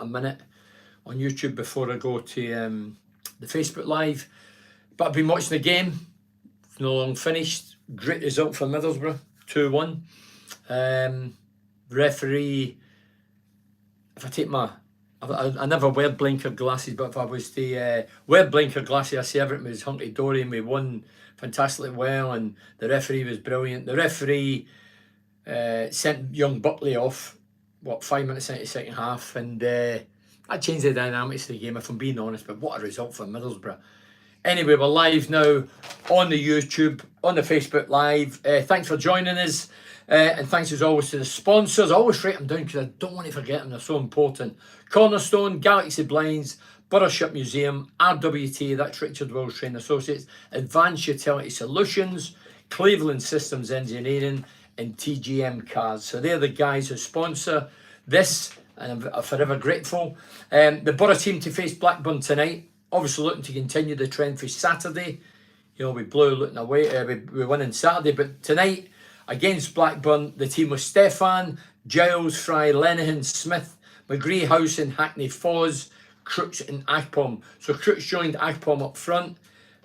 a minute on YouTube before I go to the Facebook Live. But I've been watching the game. It's no long finished. Great result for Middlesbrough, 2-1. Referee, if I take I never wear blinker glasses, but if I was to wear blinker glasses, I see everything was hunky-dory and we won fantastically well and the referee was brilliant. The referee sent young Buckley off, 5 minutes into the second half, and that changed the dynamics of the game, if I'm being honest, but what a result for Middlesbrough. Anyway, we're live now on the YouTube, on the Facebook Live. Thanks for joining us. And thanks as always to the sponsors. I always write them down because I don't want to forget them. They're so important. Cornerstone, Galaxy Blinds, Borough Museum, RWT, that's Richard Wills Train Associates, Advanced Utility Solutions, Cleveland Systems Engineering, and TGM Cars. So they're the guys who sponsor this, and I'm forever grateful. The Borough team to face Blackburn tonight. Obviously looking to continue the trend for Saturday. You know, we blew looking away. We won on Saturday, but tonight against Blackburn, the team was Stefan, Giles, Fry, Lenihan, Smith, McGree, Howson, Hackney, Foz, Crooks and Akpom. So Crooks joined Akpom up front.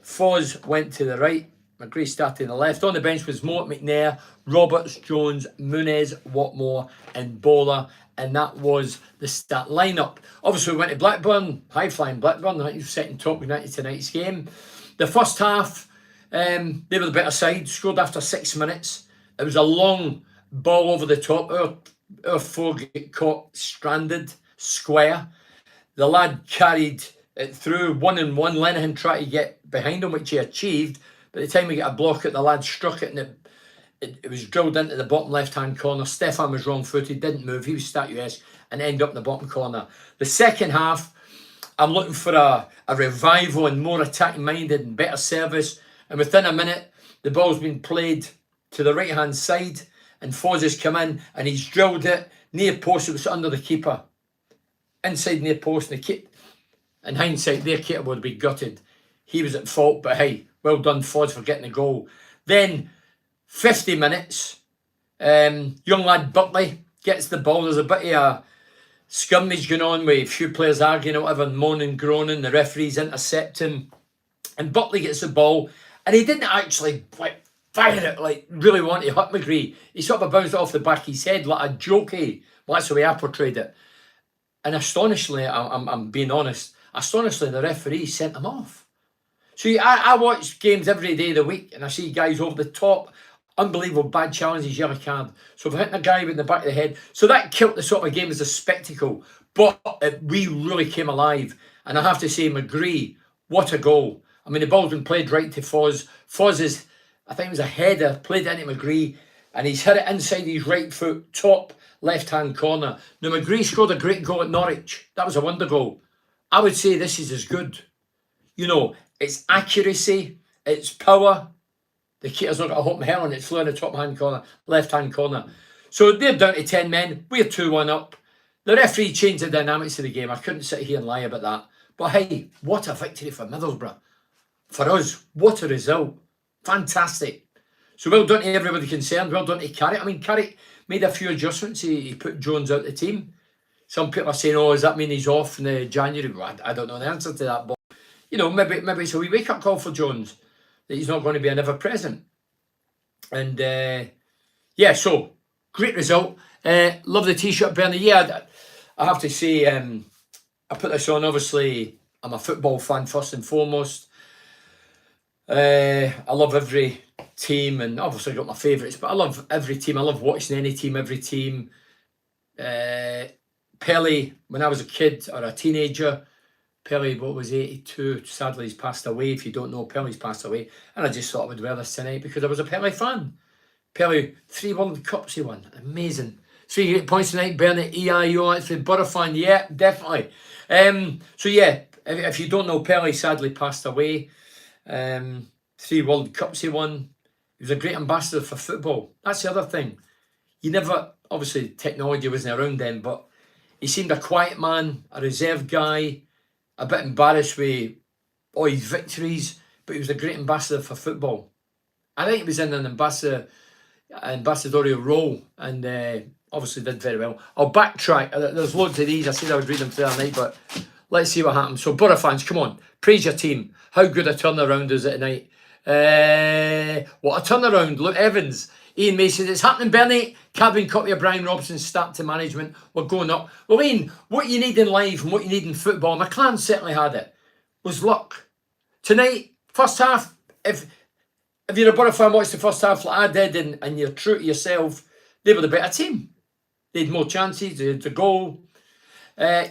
Foz went to the right. McGree started on the left. On the bench was Mort, McNair, Roberts, Jones, Muniz, Watmore and Bowler. And that was the start lineup. Obviously, we went to Blackburn, high-flying Blackburn, second top United tonight's game. The first half, they were the better side, scored after 6 minutes. It was a long ball over the top. Our four get caught stranded, square. The lad carried it through 1-on-1. Lenihan tried to get behind him, which he achieved. By the time we got a block it, the lad struck it and it was drilled into the bottom left-hand corner. Stefan was wrong-footed, didn't move. He was statuesque and ended up in the bottom corner. The second half, I'm looking for a revival and more attacking-minded and better service. And within a minute, the ball's been played to the right-hand side and Foz has come in and he's drilled it near post. It was under the keeper. Inside near post. And in hindsight, their keeper would be gutted. He was at fault, but hey, well done Foz for getting the goal. Then 50 minutes, young lad Buckley gets the ball. There's a bit of a scummage going on with a few players arguing or whatever, moaning, groaning. The referees intercept him. And Buckley gets the ball. And he didn't actually fire it, really want to hit McGree. He sort of bounced it off the back of his head like a jokey. Well, that's the way I portrayed it. And astonishingly, I'm being honest, astonishingly, the referee sent him off. So I watch games every day of the week and I see guys over the top. Unbelievable bad challenges, yellow card. So for hitting a guy in the back of the head. So that killed the sort of game as a spectacle. But we really came alive. And I have to say, McGree, what a goal. I mean, the ball's been played right to Foz. Foz is, I think it was a header, played into McGree. And he's hit it inside his right foot, top left-hand corner. Now, McGree scored a great goal at Norwich. That was a wonder goal. I would say this is as good. You know, it's accuracy, it's power. The keeper's not got a hope in hell and it's flew in the top-hand corner, left-hand corner. So they're down to 10 men. We're 2-1 up. The referee changed the dynamics of the game. I couldn't sit here and lie about that. But hey, what a victory for Middlesbrough. For us, what a result. Fantastic. So well done to everybody concerned. Well done to Carrick. I mean, Carrick made a few adjustments. He put Jones out of the team. Some people are saying, oh, does that mean he's off in the January? Well, I don't know the answer to that. But, you know, maybe it's a wee wake-up call for Jones that he's not going to be an ever-present. And, yeah, so, great result. Love the T-shirt, Bernie. Yeah, I have to say, I put this on, obviously, I'm a football fan first and foremost. I love every team, and obviously I got my favourites, but I love every team. I love watching any team, every team. Pele, when I was a kid or a teenager, Pele, what was 82? Sadly, he's passed away. If you don't know, Pele's passed away. And I just thought I would wear this tonight because I was a Pele fan. Pele, 3 World Cups he won. Amazing. 3 great points tonight, Bernard, EIO, actually, Borough fan. Yeah, definitely. So, yeah, if you don't know, Pele sadly passed away. 3 World Cups he won. He was a great ambassador for football. That's the other thing. You never, obviously, technology wasn't around then, but he seemed a quiet man, a reserved guy, a bit embarrassed with all his victories, but he was a great ambassador for football. I think he was in an ambassadorial role, and obviously did very well. I'll backtrack. There's loads of these. I said I would read them through the night, but let's see what happens. So, Borough fans, come on. Praise your team. How good a turnaround is it tonight? What a turnaround. Luke Evans. Ian Mason. It's happening, Bernie. Cabin copy of Brian Robson's start to management. We're going up. Well, Ian, what you need in life and what you need in football, McLaren certainly had it, was luck. Tonight, first half, if you're a Borough fan, watch the first half like I did and you're true to yourself, they were the better team. They had more chances, they had the goal.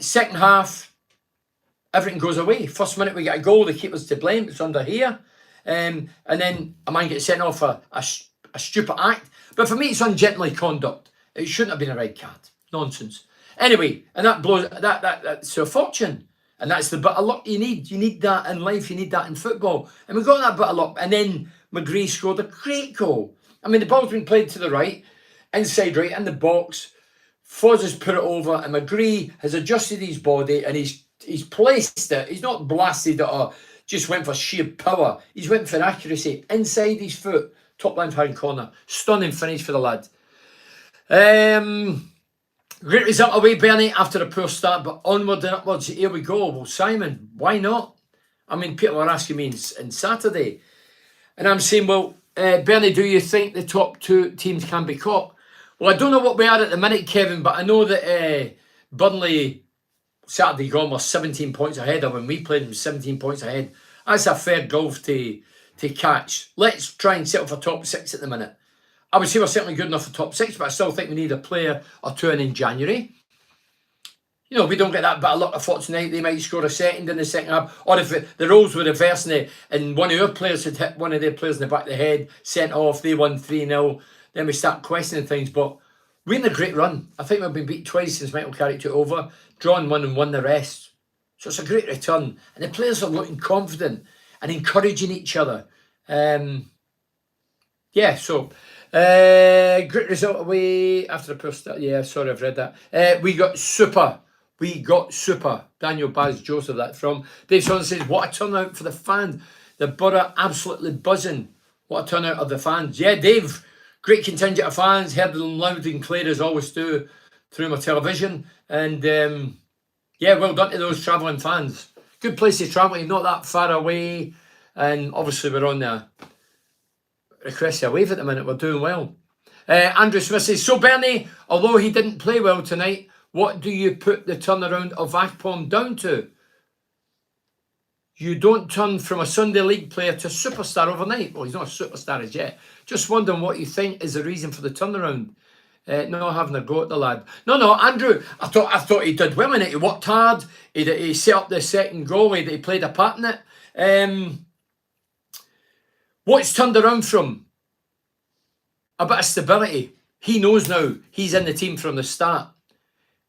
Second half, everything goes away. First minute we get a goal, the keeper's to blame, it's under here. And then a man gets sent off for a stupid act. But for me, it's ungentlemanly conduct. It shouldn't have been a red card. Nonsense. Anyway, and that blows, that's a fortune. And that's the bit of luck you need. You need that in life, you need that in football. And we got that bit of luck. And then McGree scored a great goal. I mean, the ball's been played to the right, inside right in the box. Foz has put it over, and McGree has adjusted his body, and he's placed it. He's not blasted it or just went for sheer power. He's went for accuracy inside his foot, top left-hand corner. Stunning finish for the lad. Great result away, Bernie, after a poor start, but onward and upwards. Here we go. Well, Simon, why not? I mean, people are asking me on Saturday, and I'm saying, well, Bernie, do you think the top two teams can be caught? Well, I don't know what we are at the minute, Kevin, but I know that Burnley, Saturday gone, were 17 points ahead of when we played them, 17 points ahead. That's a fair gulf to catch. Let's try and settle for top six at the minute. I would say we're certainly good enough for top six, but I still think we need a player or two in January. You know, if we don't get that bit of luck, I thought tonight they might score a second in the second half. Or if the roles were reversing and one of our players had hit one of their players in the back of the head, sent off, they won 3-0, then we start questioning things. But we're in a great run. I think we've been beat twice since Michael Carrick took over, drawn one and won the rest. So it's a great return. And the players are looking confident and encouraging each other. Great result away after the poor start. Yeah, sorry, I've read that. We got super. Daniel Baz Joseph, that from. Dave Saunders says, what a turnout for the fans. The Borough absolutely buzzing. What a turnout of the fans. Yeah, Dave, great contingent of fans. Heard them loud and clear as always do through my television. And well done to those travelling fans. Good place to travel, not that far away. And obviously we're on the request a wave at the minute. We're doing well. Andrew Smith says, so Bernie, although he didn't play well tonight, what do you put the turnaround of Akpom down to? You don't turn from a Sunday League player to a superstar overnight. Well, he's not a superstar as yet. Just wondering what you think is the reason for the turnaround. Not having a go at the lad. No, Andrew, I thought he did well in it. He worked hard. He set up the second goal. He played a part in it. What's turned around from? A bit of stability. He knows now he's in the team from the start.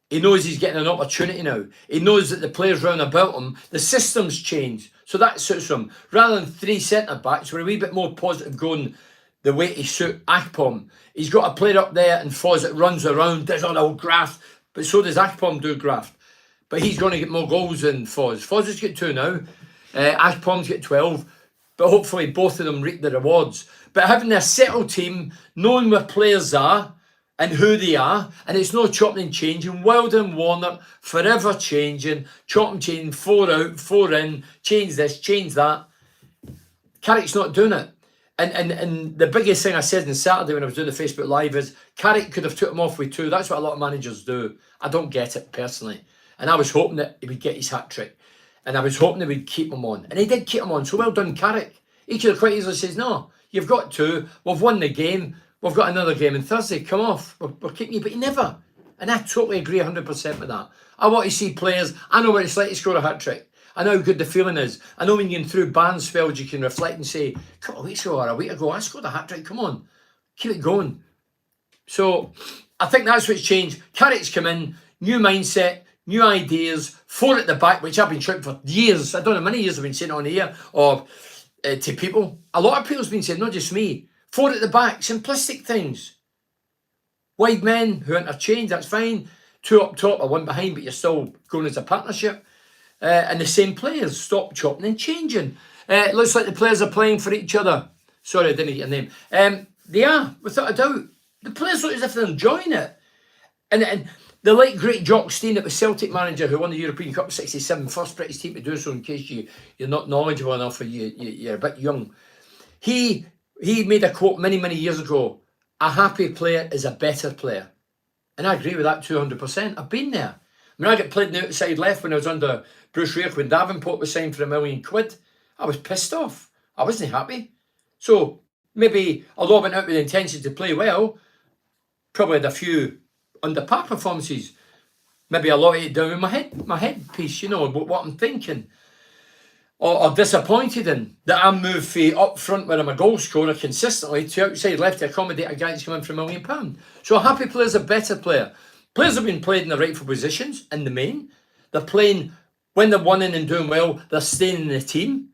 He knows he's getting an opportunity now. He knows that the players round about him, the system's changed. So that suits him. Rather than three centre-backs, we're a wee bit more positive going the way he suit Akpom. He's got a player up there and Foz that runs around, does all the graft, but so does Akpom do graft. But he's going to get more goals than Foz. Foz has got 2 now. Akpom's got 12. But hopefully both of them reap the rewards. But having a settled team, knowing where players are and who they are, and it's no chopping and changing. Wilden, Warner, forever changing, chopping, changing, 4 out, 4 in, change this, change that. Carrick's not doing it. And the biggest thing I said on Saturday when I was doing the Facebook Live is Carrick could have took him off with 2. That's what a lot of managers do. I don't get it personally. And I was hoping that he would get his hat-trick. And I was hoping they would keep him on. And he did keep him on. So well done, Carrick. He could have quite easily said, no, you've got 2. We've won the game. We've got another game on Thursday. Come off. We're keeping you. But he never. And I totally agree 100% with that. I want to see players. I know what it's like to score a hat-trick. I know how good the feeling is. I know when you're through band spells, you can reflect and say, a couple of weeks ago or a week ago, I scored a hat-trick. Come on. Keep it going. So I think that's what's changed. Carrick's come in. New mindset. New ideas, 4 at the back, which I've been shouting for years. I don't know how many years I've been saying on here or to people. A lot of people's been saying, not just me. 4 at the back, simplistic things. Wide men who interchange, that's fine. 2 up top or 1 behind, but you're still going as a partnership. And the same players, stop chopping and changing. It looks like the players are playing for each other. Sorry, I didn't get your name. They are, without a doubt. The players look as if they're enjoying it. And the late great Jock Stein, that was Celtic manager who won the European Cup '67, first British team to do so, in case you're not knowledgeable enough or you're a bit young. He made a quote many years ago: "A happy player is a better player." And I agree with that 200%. I've been there. I mean, I got played in the outside left when I was under Bruce Rare, when Davenport was signed for £1 million. I was pissed off. I wasn't happy. So maybe, although I went out with the intention to play well, probably had a few under par performances. Maybe a lot of it down in my headpiece, you know, what I'm thinking. Or disappointed in that I moved from up front where I'm a goal scorer consistently to outside left to accommodate a guy that's coming for £1 million. So a happy player is a better player. Players have been played in the rightful positions in the main. They're playing when they're winning and doing well, they're staying in the team.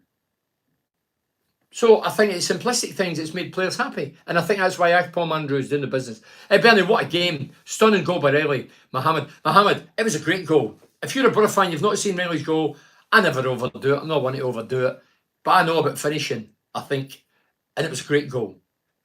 So I think it's simplistic things that's made players happy. And I think that's why Akpom Andrew is doing the business. Hey, Bernie, what a game. Stunning goal by Riley. Mohammed, it was a great goal. If you're a Borough fan, you've not seen Riley's goal, I never overdo it. I'm not one to overdo it. But I know about finishing, I think. And it was a great goal.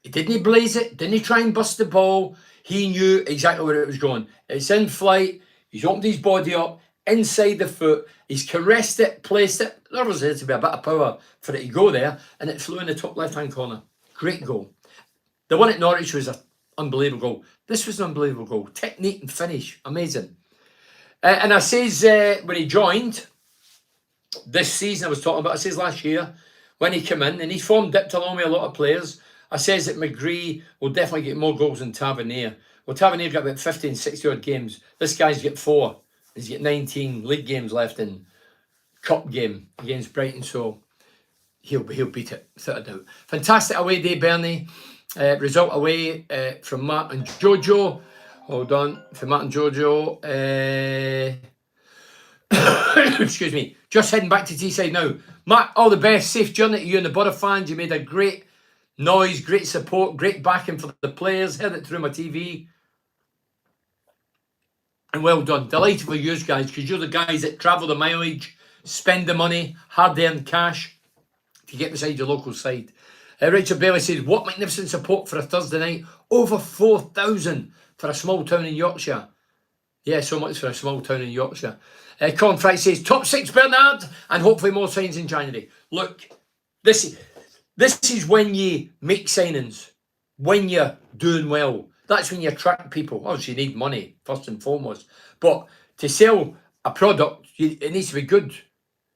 He didn't blaze it. Didn't try and bust the ball. He knew exactly where it was going. It's in flight. He's opened his body up inside the foot. He's caressed it, placed it. There was there to be a bit of power for it to go there. And it flew in the top left-hand corner. Great goal. The one at Norwich was an unbelievable goal. This was an unbelievable goal. Technique and finish. Amazing. And I says when he joined this season, I was talking about, I says last year, when he came in, and his form dipped along with a lot of players, I says that McGree will definitely get more goals than Tavernier. Well, Tavernier got about 50 and 60 odd games. This guy's got 4. He's got 19 league games left in cup game against Brighton, so he'll beat it, without a doubt. Fantastic away day, Bernie. Result away from Matt and Jojo. Hold on, from Matt and Jojo. Excuse me. Just heading back to Teesside now. Matt, all the best. Safe journey to you and the Borough fans. You made a great noise, great support, great backing for the players. Heard it through my TV. And well done. Delighted for you guys, because you're the guys that travel the mileage, spend the money, hard-earned cash to get beside your local side. Richard Bailey says, what magnificent support for a Thursday night. Over 4,000 for a small town in Yorkshire. Yeah, so much for a small town in Yorkshire. Contract says, top 6 Bernard, and hopefully more signs in January. Look, this is when you make signings, when you're doing well. That's when you attract people. Obviously, you need money, first and foremost. But to sell a product, it needs to be good.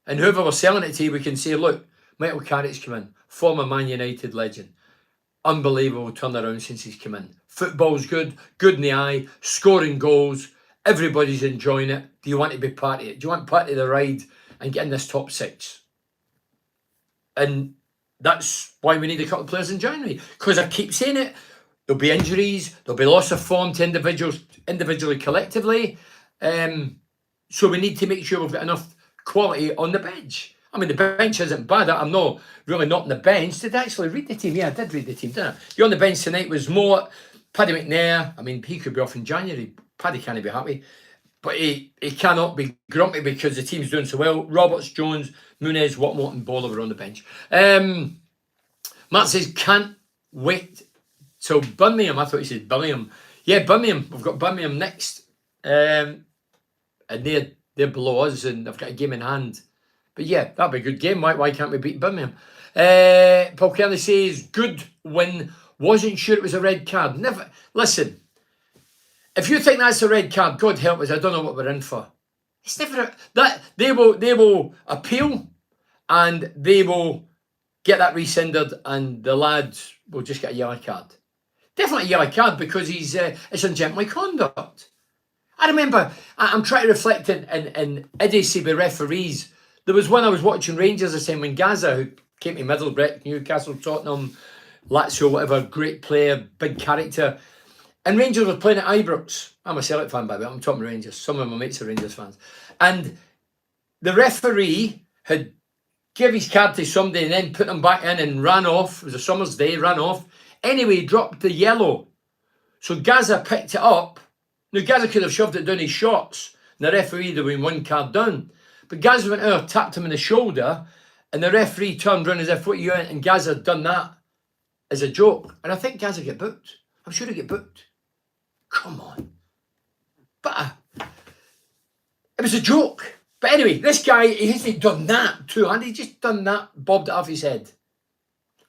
And whoever we're selling it to, we can say, look, Michael Carrick's come in, former Man United legend. Unbelievable turnaround since he's come in. Football's good in the eye, scoring goals. Everybody's enjoying it. Do you want to be part of it? Do you want part of the ride and get in this top 6? And that's why we need a couple of players in January. Because I keep saying it, there'll be injuries, there'll be loss of form to individuals, individually, collectively. So we need to make sure we've got enough quality on the bench. I mean, the bench isn't bad. I'm not really not on the bench. Did I actually read the team? Yeah, I did read the team, didn't I? You're on the bench tonight was Moore, Paddy McNair. I mean, he could be off in January. Paddy can't be happy. But he cannot be grumpy because the team's doing so well. Roberts, Jones, Muniz, Watmore and Bowler were on the bench. Matt says, can't wait till Birmingham. I thought he said Birmingham. Yeah, Birmingham. We've got Birmingham next. And they're below us and they've got a game in hand. But yeah, that'd be a good game. Why can't we beat Birmingham? Paul Kelly says, good win. Wasn't sure it was a red card. Never. Listen, if you think that's a red card, God help us, I don't know what we're in for. It's never that they will appeal and they will get that rescinded and the lads will just get a yellow card. Definitely a yellow card because it's ungentlemanly conduct. I remember, I'm trying to reflect in idiocy by referees. There was one I was watching Rangers the time when Gaza, who came to Middlesbrough, Newcastle, Tottenham, Lazio, whatever, great player, big character. And Rangers were playing at Ibrox. I'm a Celtic fan, by the way. I'm talking Rangers. Some of my mates are Rangers fans. And the referee had given his card to somebody and then put him back in and ran off. It was a summer's day, ran off. Anyway, he dropped the yellow. So Gaza picked it up. Now, Gaza could have shoved it down his shorts. And the referee, there been 1 card down. But Gaza went out, tapped him in the shoulder. And the referee turned around as if, what are you in? And Gaza had done that as a joke. And I think Gaza get booked. I'm sure he get booked. Come on. But it was a joke. But anyway, this guy, he hasn't done that too, and he just done that, bobbed it off his head.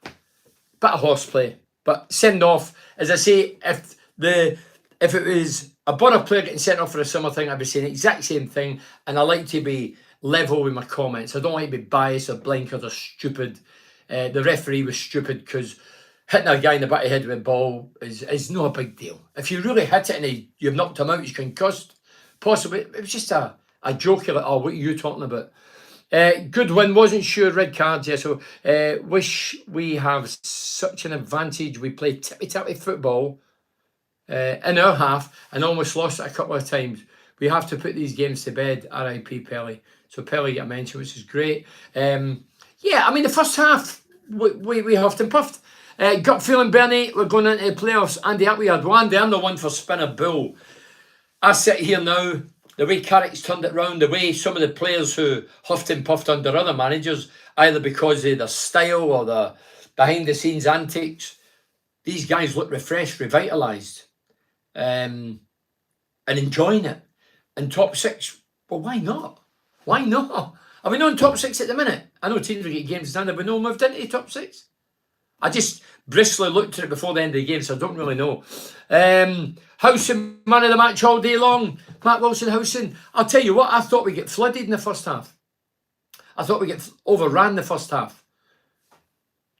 Bit of horseplay. But send off, as I say, if it was a Borough player getting sent off for a summer thing, I'd be saying the exact same thing. And I like to be level with my comments. I don't like to be biased or blinkered or stupid. The referee was stupid because hitting a guy in the back of the head with a ball is not a big deal. If you really hit it and you've knocked him out, he's concussed. Possibly, it was just a joke. You're like, oh, what are you talking about? Good win, wasn't sure, red cards, yeah, so wish we have such an advantage. We play tippy-tappy football in our half and almost lost it a couple of times. We have to put these games to bed, R.I.P. Pele. So Pele got mentioned, which is great. Yeah, I mean, the first half, we huffed and puffed. Gut feeling, Bernie, we're going into the playoffs. Andy, we had one. I'm the one for spinner bull. I sit here now, the way Carrick's turned it round, the way some of the players who huffed and puffed under other managers, either because of their style or the behind-the-scenes antics, these guys look refreshed, revitalised, and enjoying it. And top six, well, why not? Why not? Are we not in top six at the minute? I know teams will get games standard, but no moved into the top six. I just briskly looked at it before the end of the game, so I don't really know. Howson, man of the match all day long. Matt Wilson, Howson. I'll tell you what, I thought we'd get flooded in the first half. I thought we'd get overran the first half.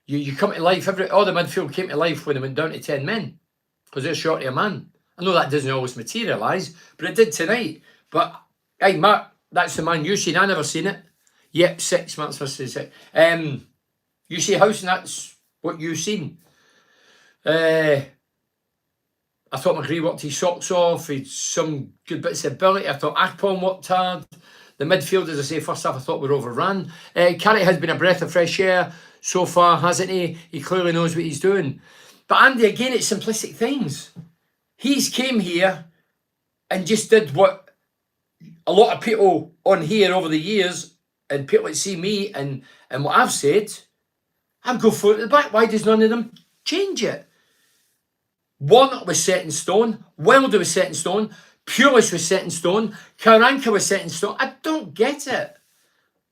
You come to life, all the midfield came to life when they went down to 10 men because they're short of a man. I know that doesn't always materialise, but it did tonight. But, hey, Matt, that's the man you seen. I never seen it. Yep, 6 months versus 6. You see Howson, that's what you've seen. I thought McGree worked his socks off. He had some good bits of ability. I thought Akpom worked hard. The midfield, as I say, first half I thought were overrun. Carrick has been a breath of fresh air so far, hasn't he? He clearly knows what he's doing. But Andy, again, it's simplistic things. He's came here and just did what a lot of people on here over the years and people that see me and what I've said, I'd go for it at the back. Why does none of them change it? Warnock was set in stone. Wilder was set in stone. Pulis was set in stone. Karanka was set in stone. I don't get it.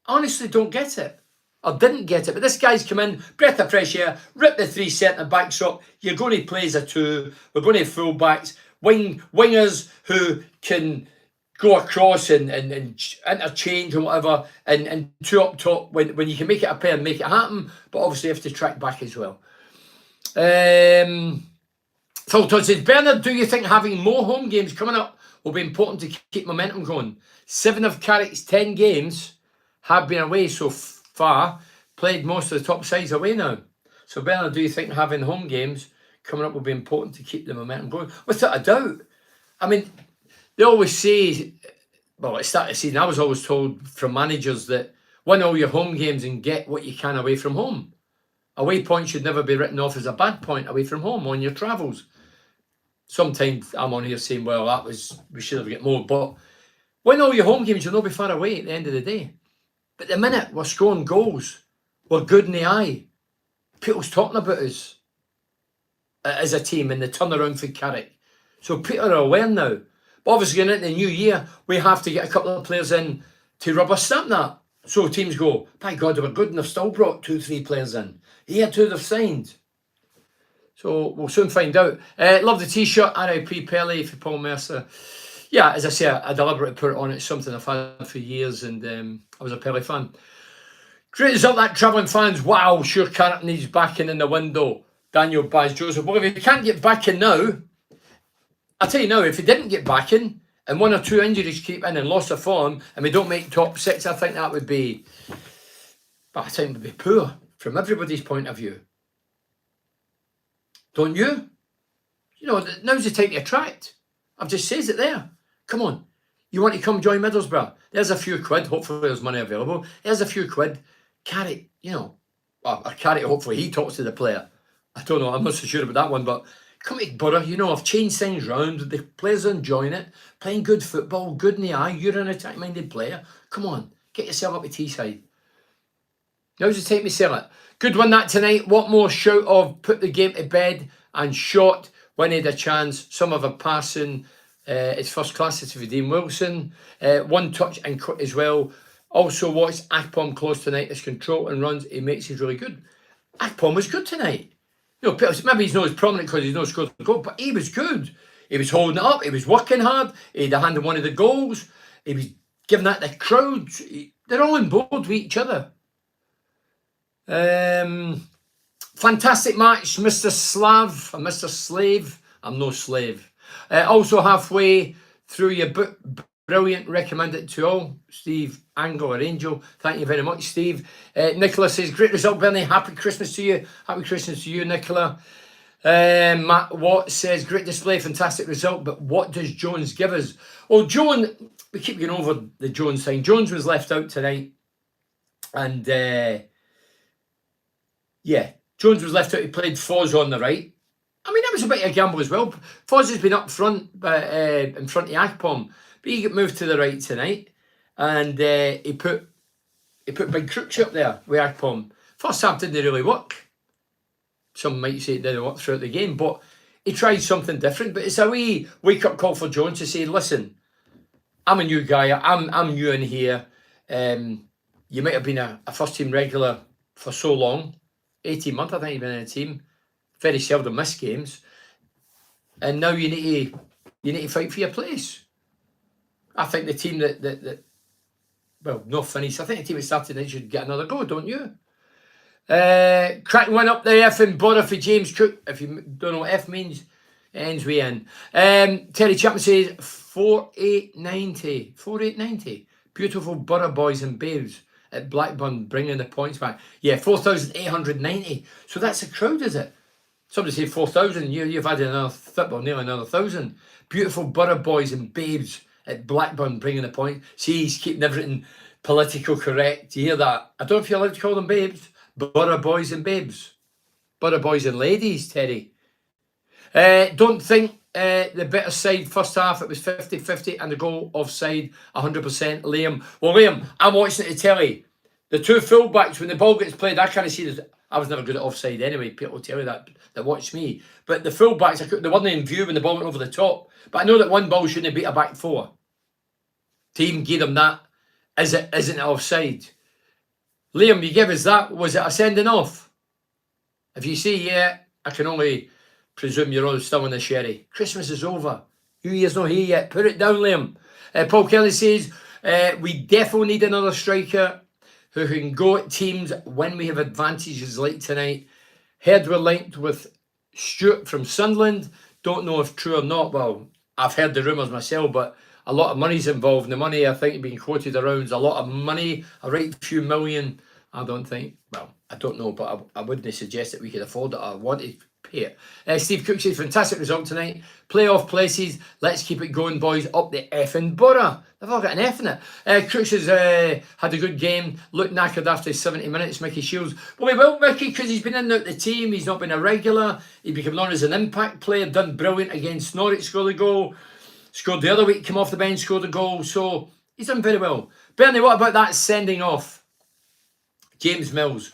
Honestly, don't get it. I didn't get it. But this guy's come in, breath of fresh air, ripped the 3 centre-backs up. You're going to play as a 2. We're going to have full-backs. Wingers who can go across and interchange and whatever. And 2 up top when you can make it a pair and make it happen. But obviously you have to track back as well. Phil Todd says, Bernard, do you think having more home games coming up will be important to keep momentum going? 7 of Carrick's 10 games have been away so far, played most of the top sides away now. So Bernard, do you think having home games coming up will be important to keep the momentum going? Without a doubt. I mean, they always say, well, at the start of the season, I was always told from managers that win all your home games and get what you can away from home. Away points should never be written off as a bad point away from home on your travels. Sometimes I'm on here saying, well, we should have got more. But win all your home games, you'll not be far away at the end of the day. But the minute we're scoring goals, we're good in the eye. People's talking about us as a team and the turnaround for Carrick. So people are aware now. But obviously, going into the new year, we have to get a couple of players in to rubber stamp that. So teams go, by God, they were good and they've still brought 2-3 players in. Here, 2 they've signed. So we'll soon find out. Love the t-shirt, R.I.P. Pele for Paul Mercer. Yeah, as I say, I deliberately put it on. It's something I've had for years and I was a Pele fan. Great result, that travelling fans. Wow, sure Carrick needs backing in the window. Daniel Baz Joseph. Well, if he can't get backing now, I'll tell you now, if he didn't get backing and 1 or 2 injuries keep in and loss of form and we don't make top 6, I think that would be, I think it would be poor from everybody's point of view. Don't you? You know, now's the time to attract. I've just says it there. Come on. You want to come join Middlesbrough? There's a few quid. Hopefully there's money available. There's a few quid. Carrick, you know. Or Carrick, hopefully he talks to the player. I don't know. I'm not so sure about that one. But come to Borough. You know, I've changed things round. The players are enjoying it. Playing good football. Good in the eye. You're an attack-minded player. Come on. Get yourself up to Teesside. Now's the time to sell it. Good one that tonight. What more shout of put the game to bed and shot when he had a chance. Some of a passing It's first class. It's for Dean Wilson. One touch and quick as well. Also watched Akpom close tonight. His control and runs, he makes it really good. Akpom was good tonight. You know, maybe he's not as prominent because he's not scored the goal, but he was good. He was holding it up. He was working hard. He had a hand in one of the goals. He was giving that to the crowd. They're all on board with each other. Fantastic match, Mr. Slav, or Mr. Slave. I'm no slave. Also halfway through your book, brilliant, recommend it to all. Steve Angle or Angel, thank you very much, Steve. Nicola says, great result, Bernie. Happy Christmas to you. Happy Christmas to you, Nicola. Matt Watt says, great display, fantastic result, but what does Jones give us? Oh, Jones, we keep going over the Jones thing. Jones was left out tonight. And, yeah, Jones was left out. He played Foz on the right. I mean, that was a bit of a gamble as well. Foz has been up front, in front of Akpom, but he got moved to the right tonight. And he put Big Crooks up there with Akpom. First half didn't really work. Some might say it didn't work throughout the game, but he tried something different. But it's a wee wake-up call for Jones to say, listen, I'm a new guy. I'm new in here. You might have been a first-team regular for so long. 18 months, I think you've been in a team. Very seldom missed games. And now you need to fight for your place. I think the team that well, no finish. I think the team that started tonight should get another go, don't you? Cracking one up there, F and bother for James Cook. If you don't know what F means, it ends with N. Terry Chapman says 4890. 4890. Beautiful Borough boys and babes at Blackburn bringing the points back. Yeah, 4,890. So that's a crowd, is it? Somebody said 4,000. You've added another football, nearly another 1,000. Beautiful Borough boys and babes at Blackburn bringing the point. See, he's keeping everything political correct. Do you hear that? I don't know if you're allowed to call them babes. Borough boys and babes. Borough boys and ladies, Terry. Don't think the better side first half, it was 50-50 and the goal offside 100%. Liam. Well, Liam, I'm watching it to telly. The two fullbacks, when the ball gets played, I kind of see this. I was never good at offside anyway. People will tell you that watch me. But the fullbacks, they weren't in view when the ball went over the top. But I know that one ball shouldn't have beat a back four. To even give them that, isn't it offside? Liam, you give us that. Was it a sending off? If you say yeah, I can only presume you're all still in the sherry. Christmas is over. New Year's not here yet. Put it down, Liam. Paul Kelly says, we definitely need another striker who can go at teams when we have advantages like tonight. Heard we're linked with Stuart from Sunderland. Don't know if true or not. Well, I've heard the rumours myself, but a lot of money's involved. And the money, I think, being quoted around is a lot of money, a right few million. I don't think, well, I don't know, but I wouldn't suggest that we could afford it. I want to pay it. Steve Cook says, fantastic result tonight. Playoff places. Let's keep it going, boys. Up the effing Borough. They've all got an F in it. Crooks has had a good game. Looked knackered after 70 minutes. Mickey Shields. Well, he will, Mickey, because he's been in and out the team. He's not been a regular. He became known as an impact player. Done brilliant against Norwich. Scored a goal. Scored the other week. Came off the bench. Scored a goal. So he's done very well. Bernie, what about that sending off? James Mills.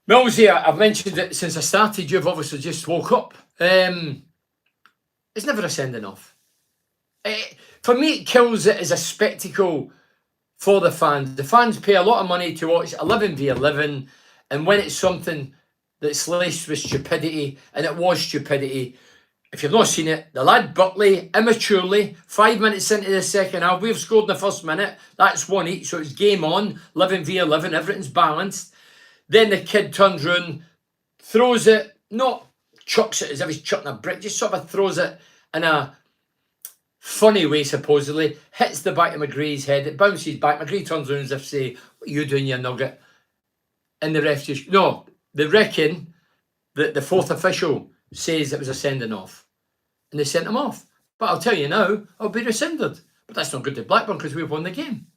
Mills here, I've mentioned it since I started. You've obviously just woke up. It's never a sending off. For me, it kills it as a spectacle for the fans. The fans pay a lot of money to watch 11v11, and when it's something that's laced with stupidity, and it was stupidity, if you've not seen it, the lad Buckley, immaturely, 5 minutes into the second half, we've scored in the first minute, that's one each, so it's game on, 11v11, everything's balanced. Then the kid turns round, throws it, not chucks it as if he's chucking a brick, just sort of throws it in a funny way, supposedly, hits the back of McGree's head, it bounces back, McGree turns around as if to say, what are you doing, you nugget? And the ref just, no, they reckon that the fourth official says it was a sending off. And they sent him off. But I'll tell you now, I'll be rescinded. But that's not good to Blackburn because we've won the game.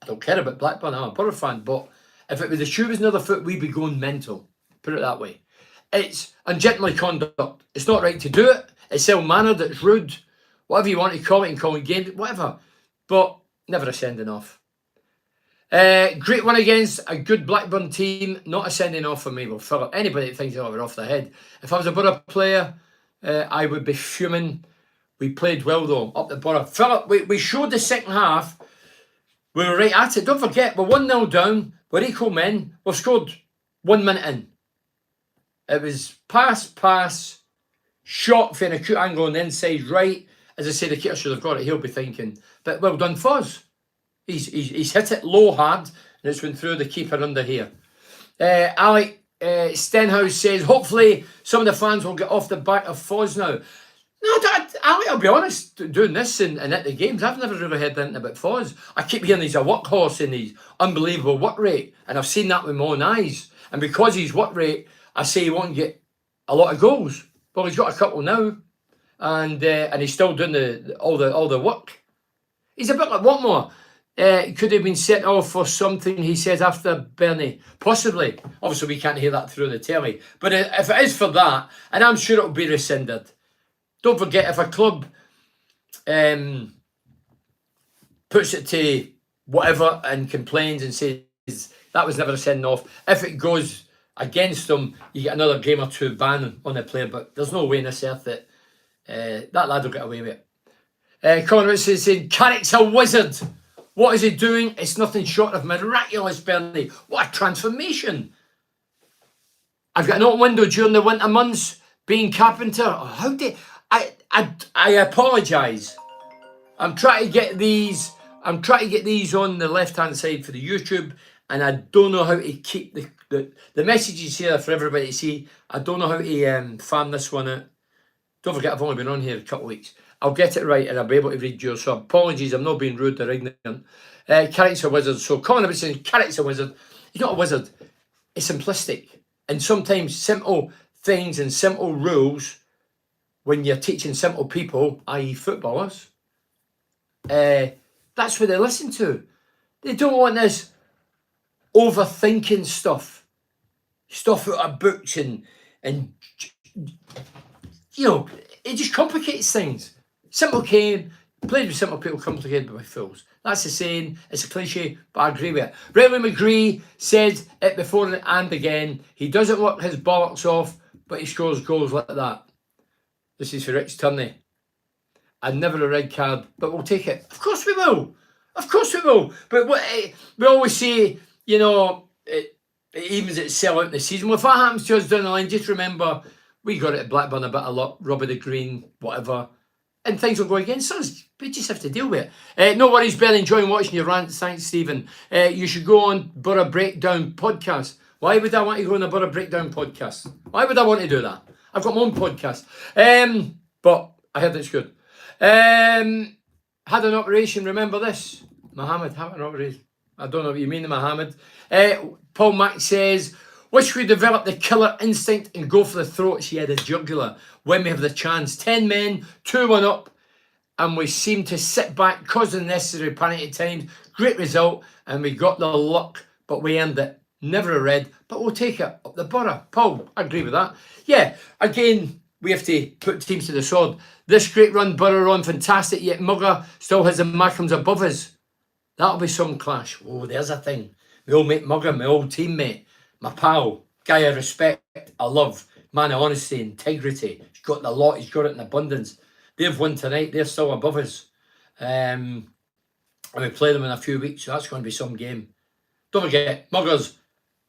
I don't care about Blackburn, I'm a Borough fan, but if it was the shoe was another foot, we'd be going mental. Put it that way. It's ungentlemanly conduct. It's not right to do it. It's ill-mannered, it's rude. Whatever you want to call it and call it game, whatever. But never a sending off. Great one against a good Blackburn team. Not a sending off for me. Well, Philip, anybody that thinks they're off their head. If I was a Borough player, I would be fuming We played well though, up the Borough. Philip, we showed the second half. We were right at it. Don't forget, we're 1-0 down. We're equal men. We've scored 1 minute in. It was pass, shot for an acute angle on the inside right. As I say, the keeper should have got it. He'll be thinking. But well done, Foz. He's hit it low hard, and it's went through the keeper under here. Alec Stenhouse says, hopefully some of the fans will get off the back of Foz now. No, I'll be honest, doing this and at the games, I've never really heard anything about Foz. I keep hearing he's a workhorse and he's unbelievable work rate, and I've seen that with my own eyes. And because he's work rate, I say he won't get a lot of goals. Well, he's got a couple now, and he's still doing all the work. He's a bit like Watmore. Could have been sent off for something, he says, after Bernie. Possibly. Obviously, we can't hear that through the telly. But if it is for that, and I'm sure it'll be rescinded. Don't forget, if a club puts it to whatever and complains and says that was never a send off, if it goes against them, you get another game or two ban on the player. But there's no way in this earth that that lad will get away with it. Conrad says, Carrick's a wizard. What is he doing? It's nothing short of miraculous, Bernie. What a transformation. I've got an open window during the winter months, being carpenter. Oh, how did I apologise. I'm trying to get these on the left-hand side for the YouTube, and I don't know how to keep the messages here for everybody to see. I don't know how to fan this one out. Don't forget, I've only been on here a couple of weeks. I'll get it right and I'll be able to read yours. So apologies, I'm not being rude or ignorant. Carrick's a wizard. So Colin about saying Carrick's a wizard. He's not a wizard. It's simplistic. And sometimes simple things and simple rules, when you're teaching simple people, i.e. footballers, that's what they listen to. They don't want this overthinking stuff out of books and you know, it just complicates things. Simple game, played with simple people, complicated by fools. That's the saying. It's a cliche, but I agree with it. Rayley McGree said it before and again. He doesn't work his bollocks off, but he scores goals like that. This is for Rich Turney. I'd never a red card, but we'll take it. Of course we will. Of course we will. But what we always say, you know, it evens itself out in the season. Well, if that happens to us down the line, just remember, we got it at Blackburn a bit of luck, Robbie the Green, whatever. And things will go against us. We just have to deal with it. No worries, Ben. Enjoying watching your rants. Thanks, Stephen. You should go on Borough Breakdown podcast. Why would I want to go on a Borough Breakdown podcast? Why would I want to do that? I've got my own podcast. But I heard it's good. Had an operation. Remember this? Mohammed had an operation. I don't know what you mean, Mohammed. Paul Mack says, wish we developed the killer instinct and go for the throat. She had a jugular when we have the chance. 10 men, 2-1 up, and we seem to sit back, cause the necessary panic at times. Great result, and we got the luck, but we earned it. Never a red, but we'll take it up the Borough. Paul, I agree with that. Yeah, again, we have to put teams to the sword. This great run, Borough on, fantastic, yet Mugger still has the Markhams above us. That'll be some clash. Oh, there's a thing. My old mate Mugger, my old teammate, my pal, guy I respect, I love, man of honesty, integrity. He's got the lot, he's got it in abundance. They've won tonight, they're still above us. And we play them in a few weeks, so that's going to be some game. Don't forget, Mugger's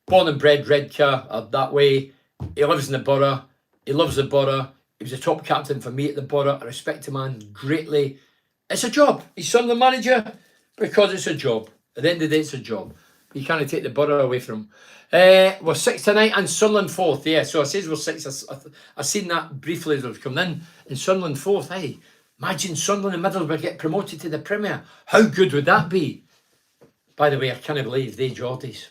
born and bred Redcar, that way. He lives in the Borough, he loves the Borough. He was a top captain for me at the Borough. I respect the man greatly. It's a job. He's son of the manager because it's a job. At the end of the day, it's a job. You can't take the Borough away from him. We're 6th tonight and Sunderland 4th. Yeah, so I says we're 6th. I've seen that briefly as I've come in. And Sunderland 4th. Hey, imagine Sunderland and Middlesbrough get promoted to the Premier. How good would that be? By the way, I can't believe they Geordies.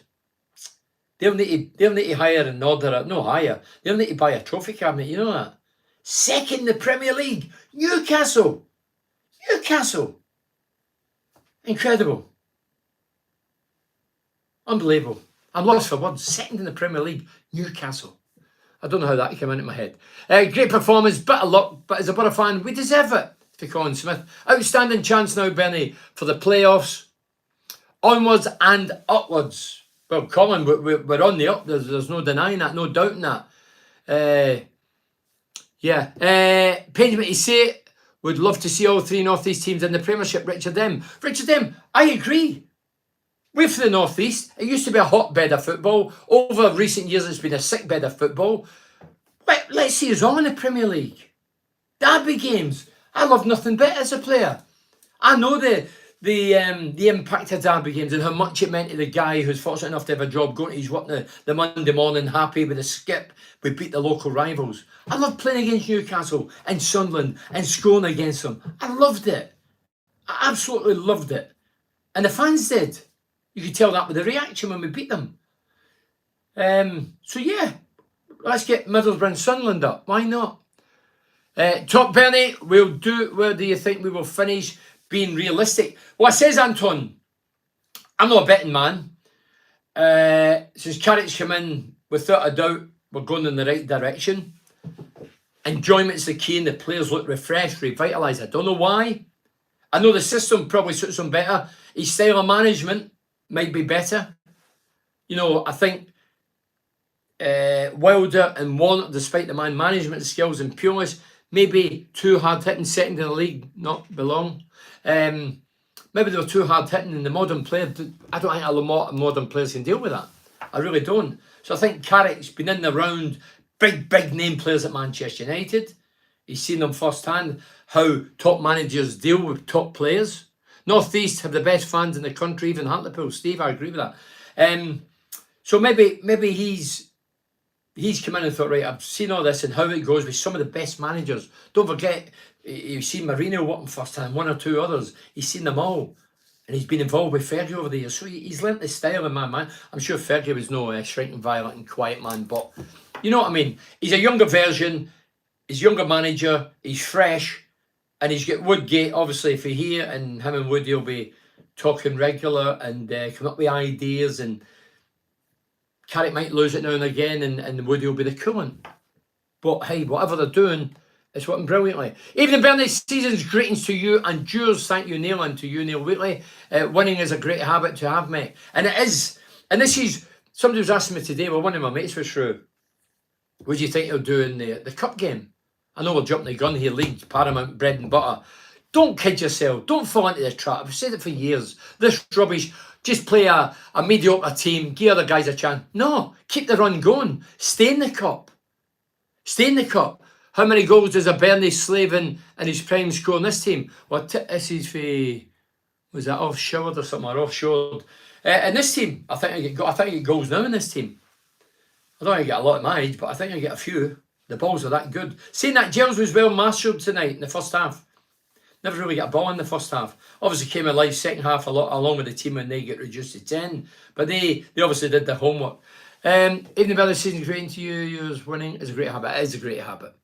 They'll need to hire an order. No, hire. They'll need to buy a trophy cabinet. You know that? 2nd in the Premier League. Newcastle. Incredible. Unbelievable. I'm lost for words. 2nd in the Premier League, Newcastle. I don't know how that came into my head. Great performance, bit of luck, but as a Borough fan, we deserve it. To Colin Smith. Outstanding chance now, Benny, for the playoffs. Onwards and upwards. Well, Colin, we're on the up. There's no denying that, no doubting that. Pains me to say it, Would love to see all three North East teams in the Premiership. Richard M. Richard M, I agree. We're for the North East. It used to be a hotbed of football. Over recent years, it's been a sickbed of football. Let's see us all in the Premier League. Derby games. I love nothing better as a player. I know the impact of derby games and how much it meant to the guy who's fortunate enough to have a job, going to his work the Monday morning, happy with a skip. We beat the local rivals. I loved playing against Newcastle and Sunderland and scoring against them. I loved it. I absolutely loved it. And the fans did. You could tell that with the reaction when we beat them. So yeah, let's get Middlesbrough and Sunderland up. Why not? Top Bernie, we'll do. Where do you think we will finish? Being realistic. Well, says Anton, I'm not a betting man. Since Carrick's come in, without a doubt, we're going in the right direction. Enjoyment's the key and the players look refreshed, revitalised. I don't know why. I know the system probably suits them better. His style of management might be better. You know, I think Wilder and Warnock, despite the man management skills and pureness, maybe too hard hitting, second in the league, not belong. Maybe they were too hard hitting in the modern player. I don't think a lot of modern players can deal with that. I really don't. So I think Carrick's been in the round, big name players at Manchester United. He's seen them firsthand, how top managers deal with top players. North East have the best fans in the country, even Hartlepool. Steve, I agree with that. So maybe he's come in and thought, right, I've seen all this and how it goes with some of the best managers. Don't forget, you've seen Mourinho working first time, one or two others. He's seen them all. And he's been involved with Fergie over the years. So he's learnt the style in my man. I'm sure Fergie was no shrinking, violent and quiet man. But you know what I mean? He's a younger version. He's a younger manager. He's fresh. And he's got Woodgate, obviously, for here. And him and Woody will be talking regular and coming up with ideas. And Carrick might lose it now and again. And Woody will be the coolant. But hey, whatever they're doing, it's working brilliantly. Evening, Bernie. Season's greetings to you and yours. Thank you, Neil, and to you, Neil Wheatley. Winning is a great habit to have, mate. And it is. And this is, somebody was asking me today, well, one of my mates was through, what do you think he'll do in the cup game? I know we're jumping the gun here, league, paramount, bread and butter. Don't kid yourself. Don't fall into the trap. I've said it for years. This rubbish. Just play a mediocre team. Give other guys a chance. No. Keep the run going. Stay in the cup. Stay in the cup. How many goals does a Bernie Slavin in his prime score in this team? Well, this is for, was that offshored or something, or offshored? In this team, I think I get goals now in this team. I don't think I get a lot at my age, but I think I get a few. The balls are that good. Saying that, Gels was well mastered tonight in the first half. Never really got a ball in the first half. Obviously came alive second half a lot, along with the team when they get reduced to 10. But they obviously did their homework. Evening, Bernie, season's great to you. Yours winning is a great habit. It is a great habit.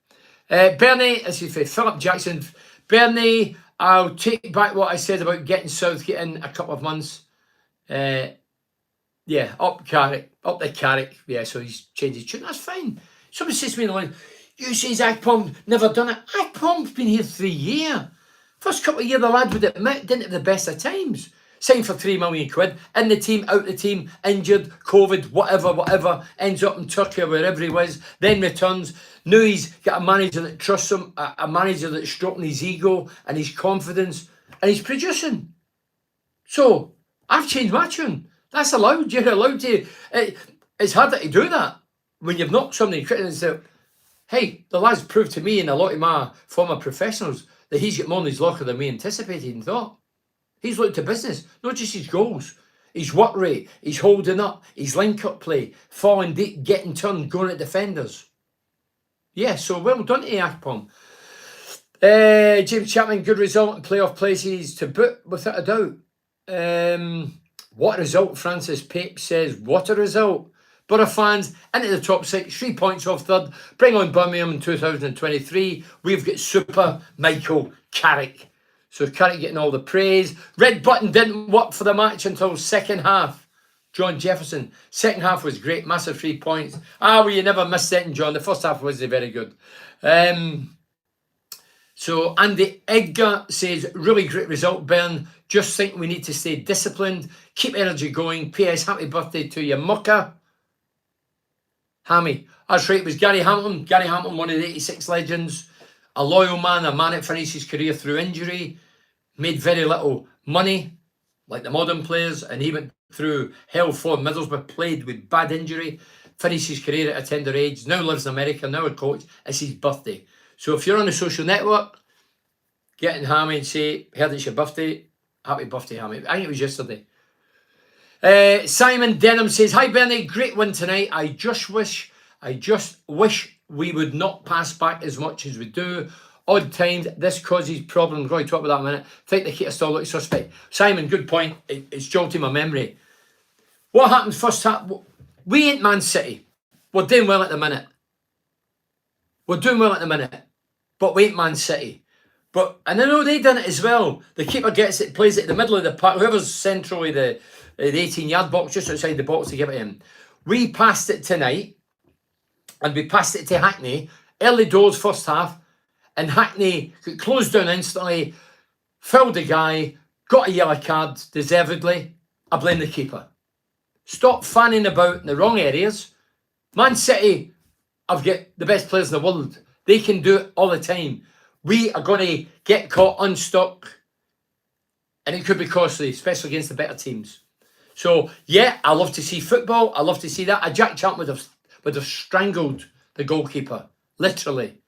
Bernie, this is for Philip Jackson. Bernie, I'll take back what I said about getting Southgate in a couple of months. Yeah, up the Carrick. Yeah, so he's changed his tune. That's fine. Somebody says to me in the line, you say Akpom never done it. Akpom's been here 3 years. First couple of years, the lad would admit, didn't have the best of times. Signed for £3 million, in the team, out the team, injured, COVID, whatever, ends up in Turkey or wherever he was, then returns. Now he's got a manager that trusts him, a manager that's stroking his ego and his confidence, and he's producing. So, I've changed my tune. That's allowed. You're allowed to. It's harder to do that when you've knocked somebody critical and said, hey, the lad's proved to me and a lot of my former professionals that he's got more in his locker than we anticipated and thought. He's looked to business, not just his goals, his work rate, his holding up, his link-up play, falling deep, getting turned, going at defenders. Yeah, so well done to Akpom. James Chapman, good result in playoff places to boot, without a doubt. What a result, Francis Pape says. What a result. Borough fans into the top 6, 3 points off third. Bring on Birmingham in 2023. We've got Super Michael Carrick. So Carrick getting all the praise. Red button didn't work for the match until second half. John Jefferson. Second half was great. Massive 3 points. Well, you never missed setting, John. The first half wasn't very good. So Andy Edgar says, really great result, Bern. Just think we need to stay disciplined. Keep energy going. P.S. Happy birthday to your mucker. Hammy. That's right, it was Gary Hamilton. Gary Hamilton, one of the 86 legends. a loyal man, a man that finished his career through injury, made very little money, like the modern players, and he went through hell for Middlesbrough, played with bad injury, finished his career at a tender age, now lives in America, now a coach. It's his birthday. So if you're on a social network, get in Hammy and say, heard it's your birthday. Happy birthday, Hammy. I think it was yesterday. Simon Denham says, hi Bernie, great win tonight. I just wish we would not pass back as much as we do. Odd times, this causes problems. We're going to talk about that in a minute. I think the keeper still looks suspect. Simon, good point. It's jolting my memory. What happened first half? We ain't Man City. We're doing well at the minute. But we ain't Man City. And I know they done it as well. The keeper gets it, plays it in the middle of the park. Whoever's centrally the 18-yard box, just outside the box to give it him. We passed it tonight, and we passed it to Hackney. Early doors, first half, and Hackney got closed down instantly, fouled the guy, got a yellow card, deservedly. I blame the keeper. Stop fanning about in the wrong areas. Man City have got the best players in the world. They can do it all the time. We are going to get caught unstuck, and it could be costly, especially against the better teams. So, yeah, I love to see football. I love to see that. A Jack Champ would have strangled the goalkeeper, literally.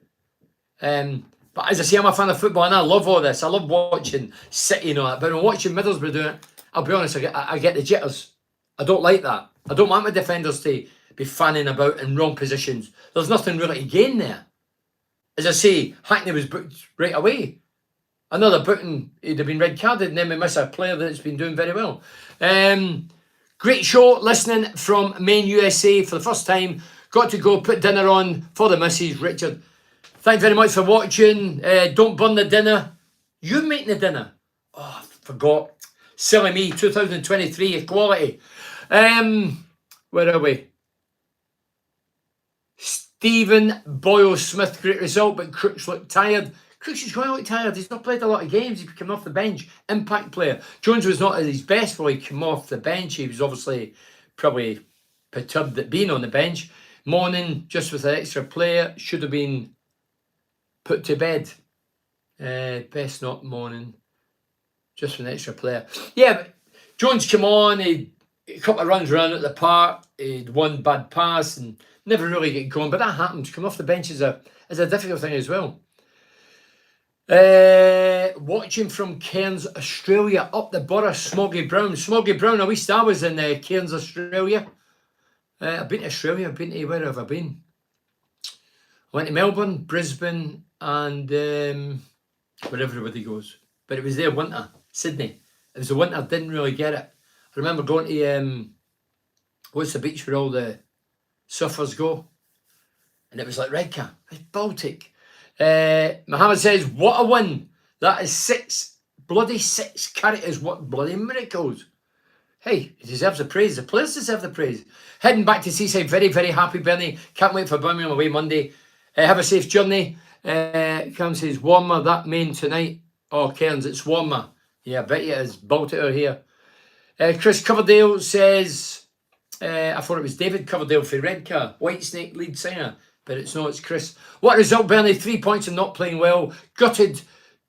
But as I say, I'm a fan of football, and I love all this. I love watching City and all that. But when watching Middlesbrough do it, I'll be honest, I get the jitters. I don't like that. I don't want my defenders to be fanning about in wrong positions. There's nothing really to gain there. As I say, Hackney was booked right away. Another booking, he'd have been red carded, and then we miss a player that's been doing very well. Great show, listening from Maine, USA for the first time. Got to go put dinner on for the missus, Richard. Thanks very much for watching. Don't burn the dinner. You making the dinner? Oh, I forgot. Silly me, 2023, equality. Where are we? Stephen Boyle-Smith, great result, but Crooks looked tired. Crooks is going to look tired. He's not played a lot of games. He's come off the bench. Impact player. Jones was not at his best while he came off the bench. He was obviously probably perturbed at being on the bench. Morning, just with an extra player, should have been put to bed. Best not morning, just with an extra player. Yeah, but Jones came on. He a couple of runs around at the park. He'd one bad pass and never really get going. But that happens. Coming off the bench is a difficult thing as well. Watching from Cairns, Australia, up the Borough, Smoggy Brown. Smoggy Brown, a wee star was in Cairns, Australia. I've been to Australia. I've been to, where have I been? I went to Melbourne, Brisbane, and where everybody goes. But it was there winter, Sydney. It was the winter, didn't really get it. I remember going to, what's the beach where all the surfers go? And it was like Redcar, it's Baltic. Mohammed says, what a win. That is 6 Carrick is what bloody miracles. Hey, he deserves the praise. The players deserve the praise. Heading back to Seaside, very, very happy, Bernie. Can't wait for Birmingham away Monday. Have a safe journey. Cam says, warmer that Maine tonight. Oh, Cairns, it's warmer. Yeah, I bet you it is. Baltic are here. Chris Coverdale says, I thought it was David Coverdale for Redcar, Whitesnake lead singer, but it's not, it's Chris. What a result, Bernie? 3 points and not playing well. Gutted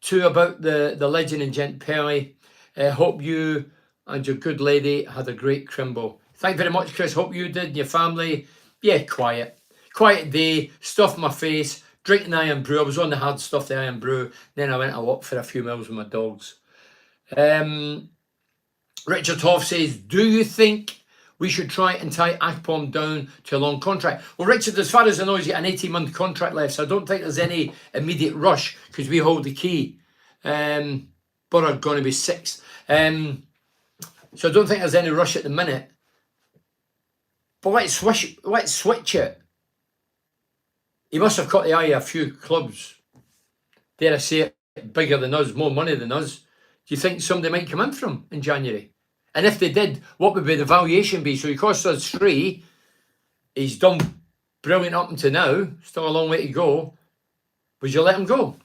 to about the legend and gent Pele. Hope you and your good lady had a great crimble. Thank you very much, Chris. Hope you did, and your family. Yeah, quiet. Quiet day, stuff in my face, drinking iron brew. I was on the hard stuff, the iron brew. Then I went a walk for a few miles with my dogs. Richard Hoff says, do you think we should try and tie Akpom down to a long contract? Well, Richard, as far as I know, he's got an 18-month contract left, so I don't think there's any immediate rush because we hold the key. Borough are going to be 6. So I don't think there's any rush at the minute. But let's switch it. He must have caught the eye of a few clubs. Dare I say it, bigger than us, more money than us. Do you think somebody might come in from in January? And if they did, what would be the valuation be? So he cost us 3. He's done brilliant up until now. Still a long way to go. Would you let him go?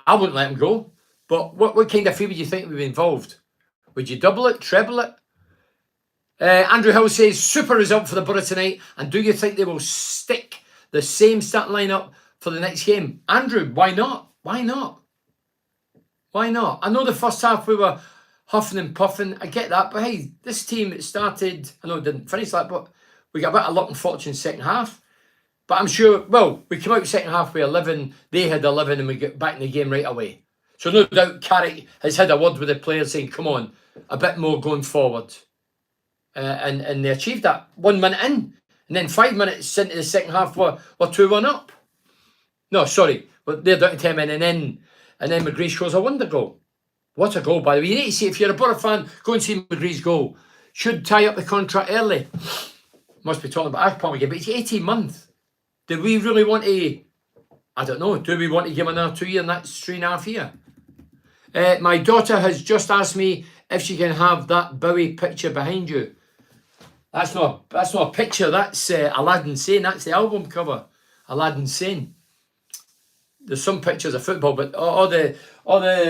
I wouldn't let him go. But what kind of fee would you think would be involved? Would you double it, treble it? Andrew Hill says, super result for the Borough tonight. And do you think they will stick the same starting lineup for the next game. Andrew, why not? Why not? Why not? I know the first half we were huffing and puffing. I get that. But hey, this team, it started, I know it didn't finish like, but we got a bit of luck and fortune second half. But I'm sure, well, we came out second half with 11. They had 11 and we got back in the game right away. So no doubt Carrick has had a word with the players saying, come on, a bit more going forward. And they achieved that 1 minute in. And then 5 minutes into the second half, we're 2-1 up. No, sorry. But they're down to 10 men. And then McGree scores a wonder goal. What a goal, by the way. You need to see, if you're a Borough fan, go and see McGree's goal. Should tie up the contract early. Must be talking about Akpom again, but it's 18 months. Do we really want to, I don't know, do we want to give him another 2 years and that's 3.5 years? My daughter has just asked me if she can have that Bowie picture behind you. That's not a picture, that's Aladdin Sane, that's the album cover. Aladdin Sane. There's some pictures of football, but all the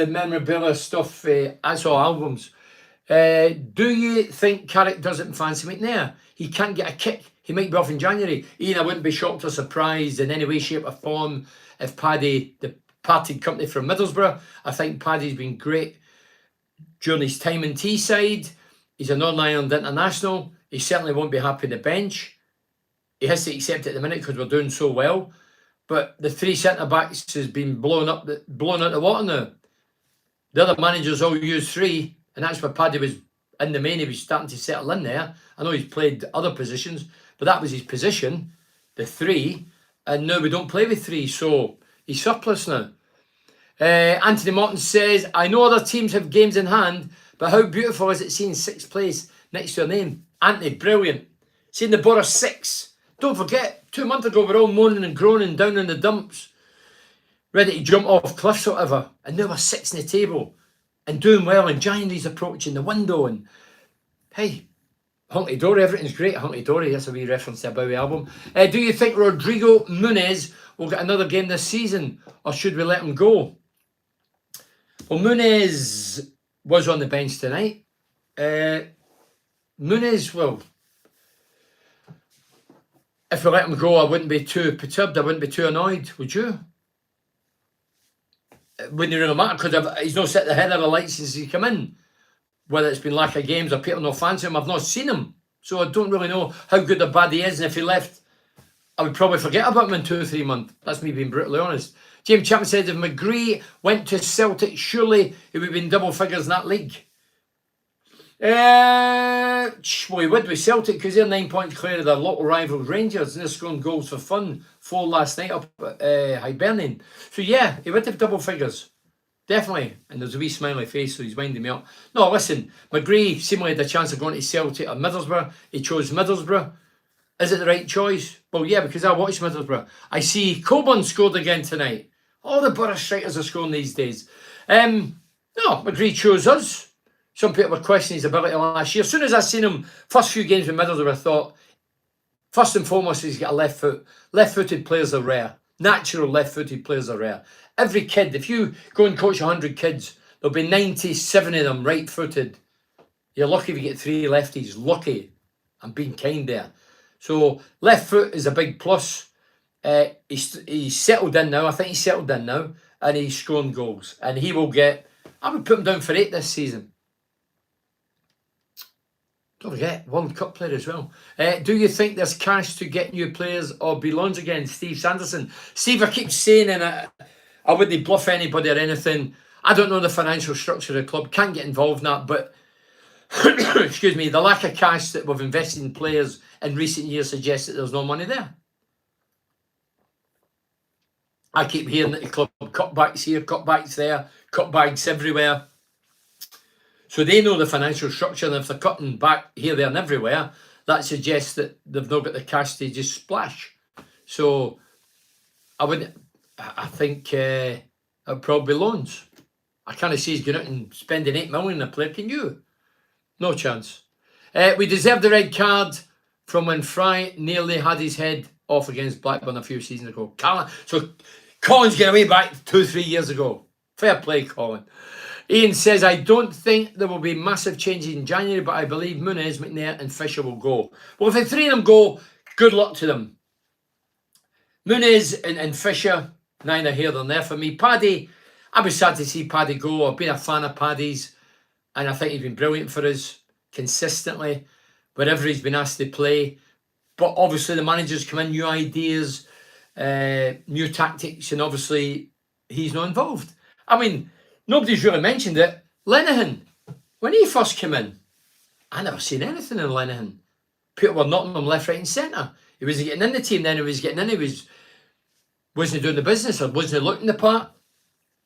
memorabilia stuff, that's all albums. Do you think Carrick doesn't fancy McNair? He can't get a kick. He might be off in January. Ian, I wouldn't be shocked or surprised in any way, shape or form if Paddy, the parted company from Middlesbrough, I think Paddy's been great during his time in Teesside. He's a Northern Ireland international. He certainly won't be happy on the bench. He has to accept it at the minute because we're doing so well. But the three centre-backs has been blown out the water now. The other managers all use three, and that's where Paddy was in the main. He was starting to settle in there. I know he's played other positions, but that was his position, the three. And now we don't play with three, so he's surplus now. Anthony Morton says, I know other teams have games in hand, but how beautiful is it seeing sixth place next to your name? Anthony, brilliant. Seeing the Borough 6. Don't forget, 2 months ago, we're all moaning and groaning down in the dumps, ready to jump off cliffs or whatever. And now we're 6th in the table and doing well, and Gianni's approaching the window. And hey, Hunky Dory, everything's great. Hunky Dory, that's a wee reference to a Bowie album. Do you think Rodrigo Muniz will get another game this season, or should we let him go? Well, Muniz was on the bench tonight. Muniz, well, if we let him go, I wouldn't be too perturbed. I wouldn't be too annoyed, would you? It wouldn't really matter because he's not set the head of the light since he come in. Whether it's been lack of games or people not fancy him, I've not seen him. So I don't really know how good or bad he is. And if he left, I would probably forget about him in 2 or 3 months. That's me being brutally honest. James Chapman said if McGree went to Celtic, surely he would be in double figures in that league. Well, he would with Celtic because they're 9 points clear of their local rivals Rangers and they're scoring goals for fun. 4 last night up at Hibernian. So yeah, he would have double figures. Definitely. And there's a wee smiley face, so he's winding me up. No, listen, McGree seemingly had a chance of going to Celtic or Middlesbrough. He chose Middlesbrough. Is it the right choice? Well, yeah, because I watched Middlesbrough. I see Coburn scored again tonight. All the Borough strikers are scoring these days. No, McGree chose us. Some people were questioning his ability last year. As soon as I seen him, first few games with Middlesbrough, I thought, first and foremost, he's got a left foot. Left-footed players are rare. Natural left-footed players are rare. Every kid, if you go and coach 100 kids, there'll be 97 of them right-footed. You're lucky if you get 3 lefties. Lucky. I'm being kind there. So left foot is a big plus. He's settled in now. I think he's settled in now. And he's scoring goals. And he will get, I would put him down for 8 this season. Don't forget, World Cup player as well. Do you think there's cash to get new players or be loans again? Steve Sanderson. Steve, I keep saying, and I wouldn't bluff anybody or anything. I don't know the financial structure of the club. Can't get involved in that. But, excuse me, the lack of cash that we've invested in players in recent years suggests that there's no money there. I keep hearing that the club cutbacks here, cutbacks there, cutbacks everywhere. So they know the financial structure, and if they're cutting back here, there and everywhere, that suggests that they've not got the cash to just splash. So I think it'll probably be loans. I can't see he's going out and spending 8 million on a player, can you? No chance. We deserved the red card from when Fry nearly had his head off against Blackburn a few seasons ago. So Colin's getting away back 2 or 3 years ago. Fair play, Colin. Ian says, I don't think there will be massive changes in January, but I believe Muniz, McNair and Fisher will go. Well, if the 3 of them go, good luck to them. Muniz and Fisher, neither here nor there for me. Paddy, I was sad to see Paddy go. I've been a fan of Paddy's, and I think he's been brilliant for us consistently, wherever he's been asked to play. But obviously the managers come in, new ideas, new tactics, and obviously he's not involved. I mean, nobody's really mentioned it. Linehan, when he first came in, I never seen anything in Linehan. People were knocking him left, right and centre. He wasn't getting in the team, then he was getting in, wasn't doing the business or wasn't looking the part.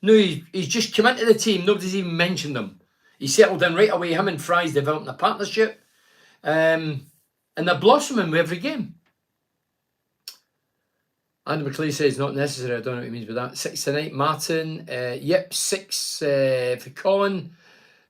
No, he's just come into the team, nobody's even mentioned him. He settled in right away, him and Fry's developing a partnership. And they're blossoming with every game. Andy McLeay says not necessary. I don't know what he means by that. 6 tonight, Martin. Yep, 6 for Colin.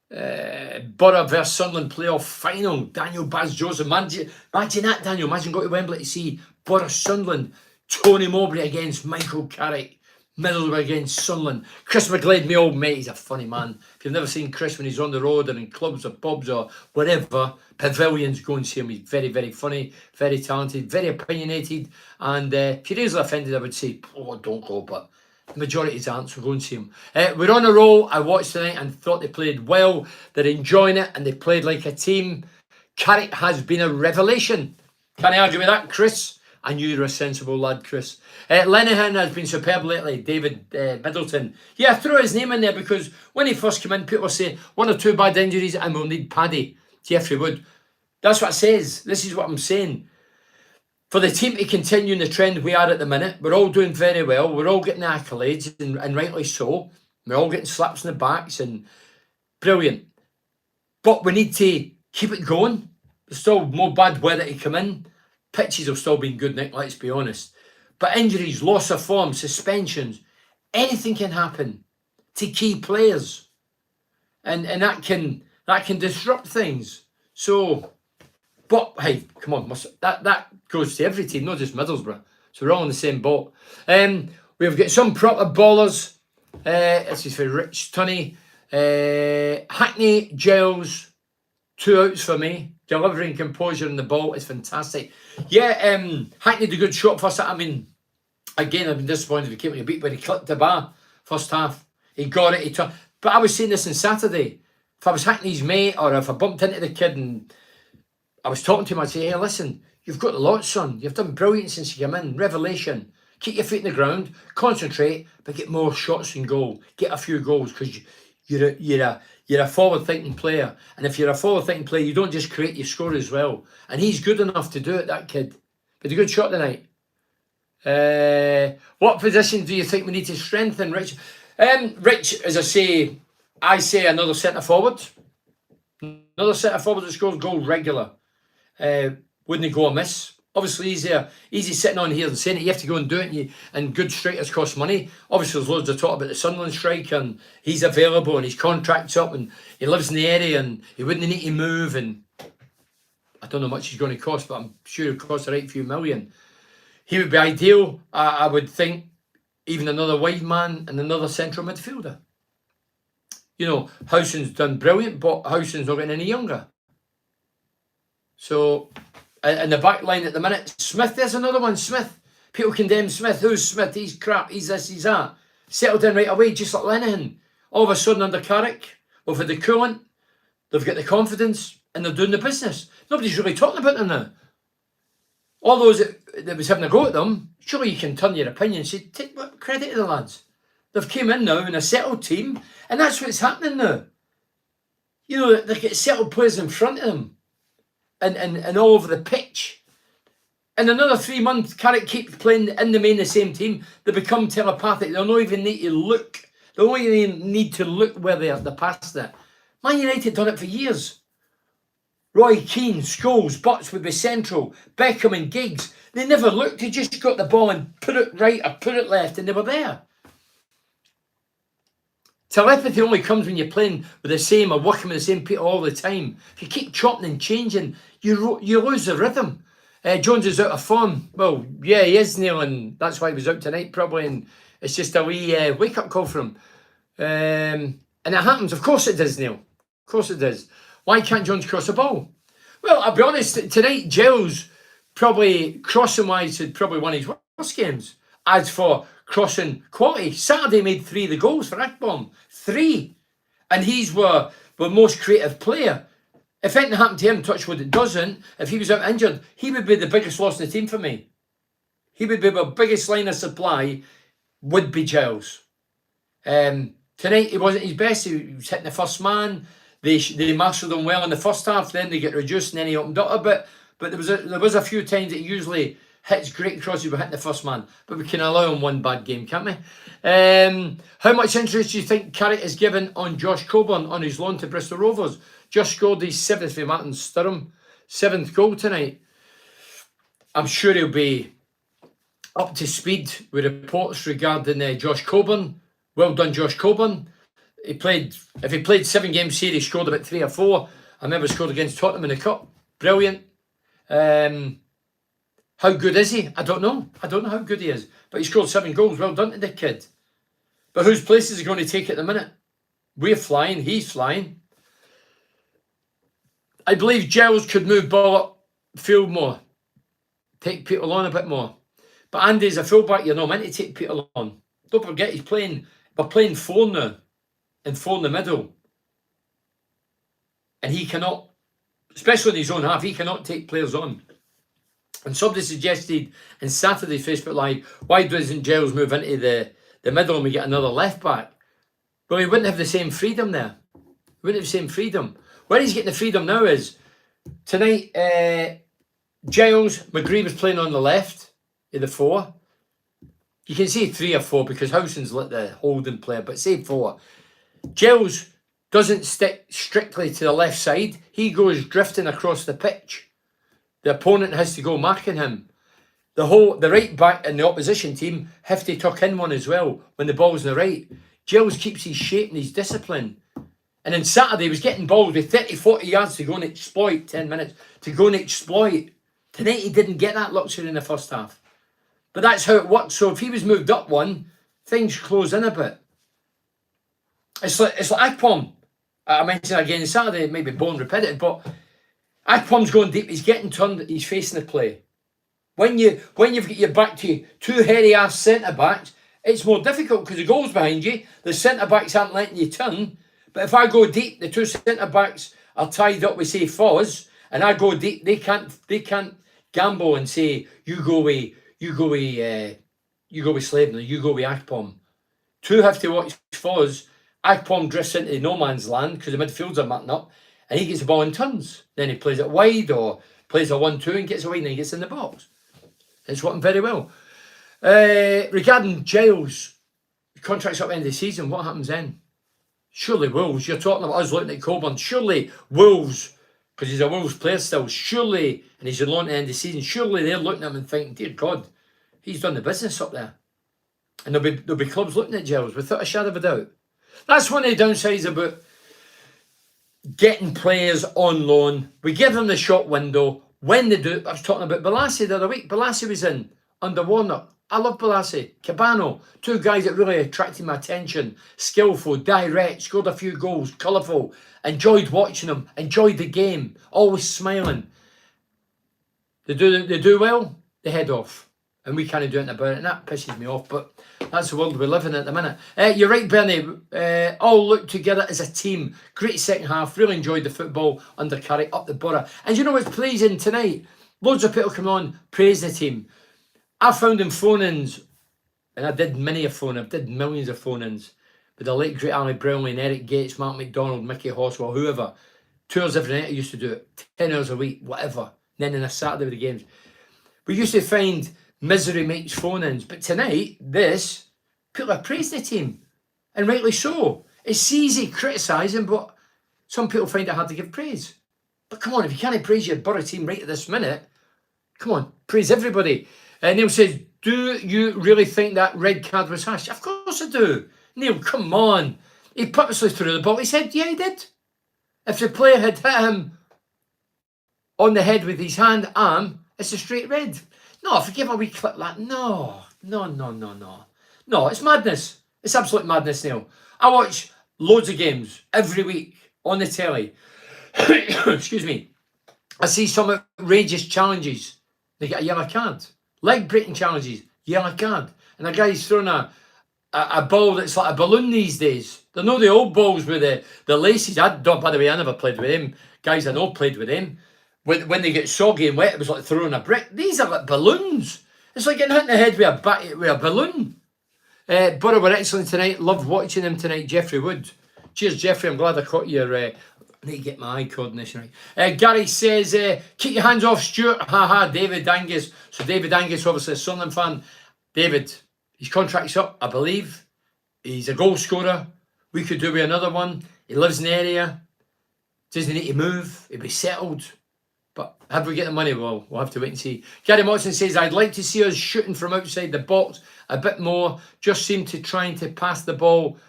Borough versus Sunderland playoff final. Daniel Baz Joseph. Imagine that, Daniel. Imagine going to Wembley to see Borough Sunderland. Tony Mowbray against Michael Carrick. Middlesbrough against Sunderland. Chris McGlade, my old mate, he's a funny man. If you've never seen Chris when he's on the road or in clubs or pubs or whatever, pavilions, go and see him. He's very, very funny, very talented, very opinionated. And if you're easily offended, I would say, oh, don't go, but the majority is answer, go and see him. We're on a roll. I watched tonight and thought they played well. They're enjoying it and they played like a team. Carrick has been a revelation. Can I argue with that, Chris? I knew you were a sensible lad, Chris. Linehan has been superb lately. David Middleton. Yeah, I threw his name in there because when he first came in, people were saying 1 or 2 bad injuries and we'll need Paddy. Jeffrey Wood. That's what it says. This is what I'm saying. For the team to continue in the trend we are at the minute, we're all doing very well. We're all getting accolades, and rightly so. We're all getting slaps in the backs and brilliant. But we need to keep it going. There's still more bad weather to come in. Pitches have still been good, Nick, let's be honest. But injuries, loss of form, suspensions, anything can happen to key players. And that can disrupt things. So, but hey, come on, that goes to every team, not just Middlesbrough. So we're all in the same boat. We've got some proper ballers. This is for Rich Tunney. Hackney, Giles, 2 outs for me. Delivering composure in the ball is fantastic. Yeah, Hackney did a good shot first. I mean, again, I've been disappointed if he came to beat, but he clipped the bar first half. He got it. But I was saying this on Saturday. If I was Hackney's mate or if I bumped into the kid and I was talking to him, I'd say, hey, listen, you've got the lot, son. You've done brilliant since you came in. Revelation. Keep your feet in the ground. Concentrate, but get more shots and goal. Get a few goals because you're a forward-thinking player. And if you're a forward-thinking player, you don't just create, you score as well. And he's good enough to do it, that kid. But a good shot tonight. What position do you think we need to strengthen, Rich? Rich, as I say another centre-forward. Another centre-forward that scores goals regular. Wouldn't go amiss. Obviously, easy sitting on here and saying it. You have to go and do it, and good strikers cost money. Obviously, there's loads of talk about the Sunderland striker, and he's available, and his contract's up, and he lives in the area, and he wouldn't need to move, and I don't know how much he's going to cost, but I'm sure it'll cost a right few million. He would be ideal. I would think even another wide man and another central midfielder. You know, Howson's done brilliant, but Howson's not getting any younger. So, in the back line at the minute, Smith, there's another one, Smith. People condemn Smith. Who's Smith? He's crap. He's this, he's that. Settled in right away, just like Linehan. All of a sudden under Carrick, we've had the coolant, they've got the confidence, and they're doing the business. Nobody's really talking about them now. All those that was having a go at them, surely you can turn your opinion and say, take credit to the lads. They've came in now in a settled team, and that's what's happening now. You know, they get settled players in front of them. And all over the pitch. In another 3 months, Carrick keeps playing in the same team. They become telepathic. They'll not even need to look. They don't even need to look where they're past it. Man United done it for years. Roy Keane, Scholes, Butts would be central. Beckham and Giggs. They never looked. They just got the ball and put it right or put it left, and they were there. Telepathy only comes when you're playing with the same or working with the same people all the time. If you keep chopping and changing, you lose the rhythm. Jones is out of form. Well, yeah, he is, Neil, and that's why he was out tonight probably, and it's just a wee wake-up call for him. And it happens. Of course it does, Neil. Of course it does. Why can't Jones cross the ball? Well, I'll be honest, tonight, Giles, probably crossing-wise, had probably won his games. As for crossing quality, Saturday made 3 of the goals for Akpom. 3. And he's were most creative player. If anything happened to him, touch wood it doesn't, if he was out injured, he would be the biggest loss in the team for me. He would be the biggest line of supply, would be Giles. Tonight he wasn't his best. He was hitting the first man. They mastered him well in the first half. Then they get reduced, and then he opened up a bit. But there was a few times that he usually hits great crosses by hitting the first man. But we can allow him one bad game, can't we? How much interest do you think Carrick is given on Josh Coburn on his loan to Bristol Rovers? Just scored his 7th for Martin Sturham. 7th goal tonight. I'm sure he'll be up to speed with reports regarding Josh Coburn. Well done, Josh Coburn. If he played 7 games here, he scored about 3 or 4. I remember scored against Tottenham in the Cup. Brilliant. How good is he? I don't know. I don't know how good he is. But he scored 7 goals. Well done to the kid. But whose place is he going to take at the minute? We're flying. He's flying. I believe Giles could move ball up field more. Take people on a bit more. But Andy's a fullback. You're not meant to take people on. Don't forget we're playing 4 now. And 4 in the middle. And he cannot, especially in his own half, he cannot take players on. And somebody suggested in Saturday's Facebook Live, why doesn't Giles move into the middle and we get another left back? Well, he wouldn't have the same freedom there. He wouldn't have the same freedom. Where he's getting the freedom now is, tonight, Giles, McGree was playing on the left in the 4. You can say 3 or 4 because Howson's let the holding player, but say 4. Giles doesn't stick strictly to the left side. He goes drifting across the pitch. The opponent has to go marking him. The right back in the opposition team have to tuck in one as well when the ball's on the right. Giles keeps his shape and his discipline. And on Saturday, he was getting balls with 30, 40 yards to go and exploit, 10 minutes, to go and exploit. Tonight, he didn't get that luxury in the first half. But that's how it works. So if he was moved up one, things close in a bit. It's like Akpom. I mentioned again on Saturday, it may be bone repetitive, but Akpom's going deep. He's getting turned. He's facing the play. When you've got your back to 2 hairy-ass centre-backs, it's more difficult because the goal's behind you. The centre-backs aren't letting you turn. But if I go deep, the 2 centre-backs are tied up with, say, Foz, and I go deep, they can't gamble and say, you go with Slaven, or you go with Akpom. 2 have to watch Foz. Akpom drifts into no man's land because the midfields are matting up, and he gets the ball and turns. Then he plays it wide or plays a 1-2 and gets away, and then he gets in the box. It's working very well. Regarding Giles, the contract's up at the end of the season, what happens then? Surely Wolves, you're talking about us looking at Coburn, surely Wolves, because he's a Wolves player still, surely, and he's alone at the end of the season, surely they're looking at him and thinking, dear God, he's done the business up there. And there'll be clubs looking at Giles without a shadow of a doubt. That's one of the downsides about getting players on loan. We give them the short window. When they do, I was talking about Balassi the other week. Balassi was in under Warnock. I love Balassi. Cabano, 2 guys that really attracted my attention. Skillful, direct, scored a few goals, colourful. Enjoyed watching them, enjoyed the game, always smiling. They do well, they head off. And we can't do anything about it, and that pisses me off. But that's the world we live in at the minute. You're right, Bernie. All looked together as a team. Great second half. Really enjoyed the football under Carrick up the borough. And you know what's pleasing tonight? Loads of people come on, praise the team. I found in phone-ins, and I did many a phone. I did millions of phone-ins with the late great Ali Brownlee and Eric Gates, Mark McDonald, Mickey Horswell, whoever. 2 hours every night I used to do it. 10 hours a week, whatever. And then on a Saturday with the games. We used to find misery makes phone-ins. But tonight, people are praising the team. And rightly so. It's easy criticising, but some people find it hard to give praise. But come on, if you can't praise your borough team right at this minute, come on, praise everybody. Neil says, do you really think that red card was harsh? Of course I do. Neil, come on. He purposely threw the ball. He said, yeah, he did. If the player had hit him on the head with his arm, it's a straight red. No, forgive a wee clip like that. No. No, it's madness. It's absolute madness, Neil. I watch loads of games every week on the telly. Excuse me. I see some outrageous challenges. They get a yellow card. Leg breaking challenges, yellow card. And a guy's throwing a ball that's like a balloon these days. They're not the old balls with the laces. By the way, I never played with them. Guys I know played with them. When they get soggy and wet, it was like throwing a brick. These are like balloons. It's like getting hit in the head with a balloon. Borough were excellent tonight. Loved watching them tonight. Jeffrey Wood. Cheers, Jeffrey. I'm glad I caught your... I need to get my eye coordination right. Gary says, keep your hands off Stuart. Haha, David Angus. So David Angus, obviously a Sunderland fan. David, his contract's up, I believe. He's a goal scorer. We could do with another one. He lives in the area. Doesn't need to move. He'll be settled. But have we get the money? Well, we'll have to wait and see. Gary Watson says, I'd like to see us shooting from outside the box a bit more. Just seem to trying to pass the ball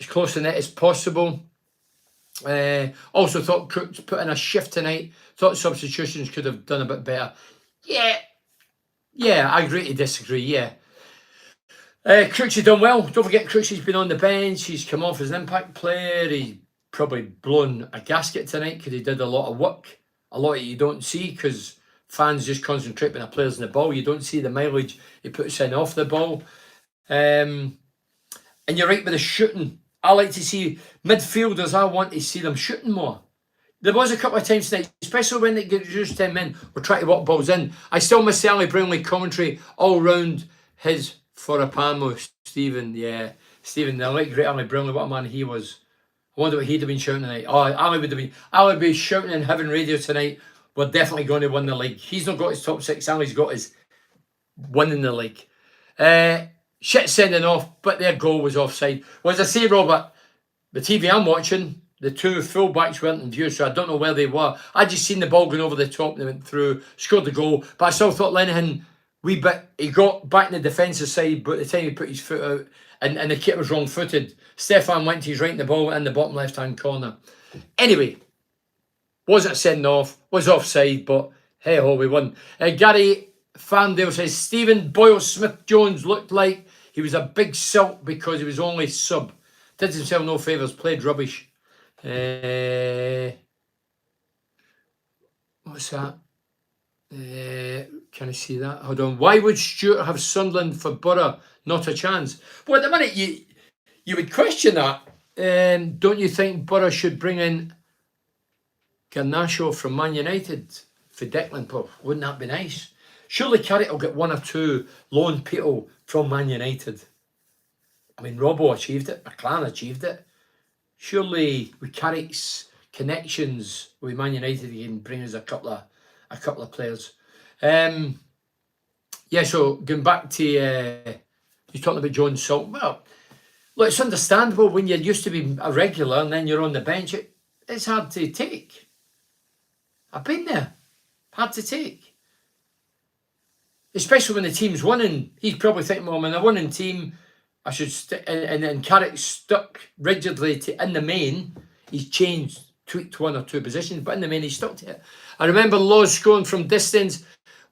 as close to net as possible. Also thought Crooks put in a shift tonight. Thought substitutions could have done a bit better. Yeah, I agree to disagree, yeah. Crooks has done well. Don't forget Crooks has been on the bench. He's come off as an impact player. He's probably blown a gasket tonight because he did a lot of work. A lot that you don't see because fans just concentrate on the players in the ball. You don't see the mileage he puts in off the ball. And you're right with the shooting. I like to see midfielders, I want to see them shooting more. There was a couple of times tonight, especially when they get just 10 men, we're trying to walk balls in. I still miss Sally Brownlee commentary all round his for a Pamo. Stephen, yeah. Stephen, the late great Ali Brownlee, what a man he was. I wonder what he'd have been shouting tonight. Oh, Ali would be shouting in Heaven Radio tonight. We're definitely going to win the league. He's not got his top six. Ali's got his winning the league. Shit sending off, but their goal was offside. Well, as I say, Robert, the TV I'm watching, the two fullbacks weren't in view, so I don't know where they were. I just seen the ball going over the top and they went through, scored the goal. But I still thought Lenihan, he got back in the defensive side, but at the time he put his foot out and the kit was wrong-footed. Stefan went to his right in the ball in the bottom left-hand corner. Anyway, wasn't a send-off, was offside, but hey-ho, we won. Gary Fandale says, Stephen Boyle Smith-Jones looked like he was a big salt because he was only sub. Did himself no favours, played rubbish. What's that? Can I see that? Hold on. Why would Stuart have Sunderland for Borough? Not a chance. Well, at the minute, you would question that. Don't you think Borough should bring in Garnacho from Man United for Declan? Well, wouldn't that be nice? Surely Carrick will get one or two loan people from Man United. I mean, Robbo achieved it. McLaren achieved it. Surely with Carrick's connections with Man United, he can bring us a couple of players. Yeah, so going back to you're talking about John Salt. Well, look, it's understandable when you're used to being a regular and then you're on the bench. It's hard to take. I've been there. Hard to take. Especially when the team's winning. He's probably thinking, well, I'm in a winning team. I should and Carrick stuck rigidly to in the main. He's tweaked one or two positions, but in the main he stuck to it. I remember Laws scoring from distance.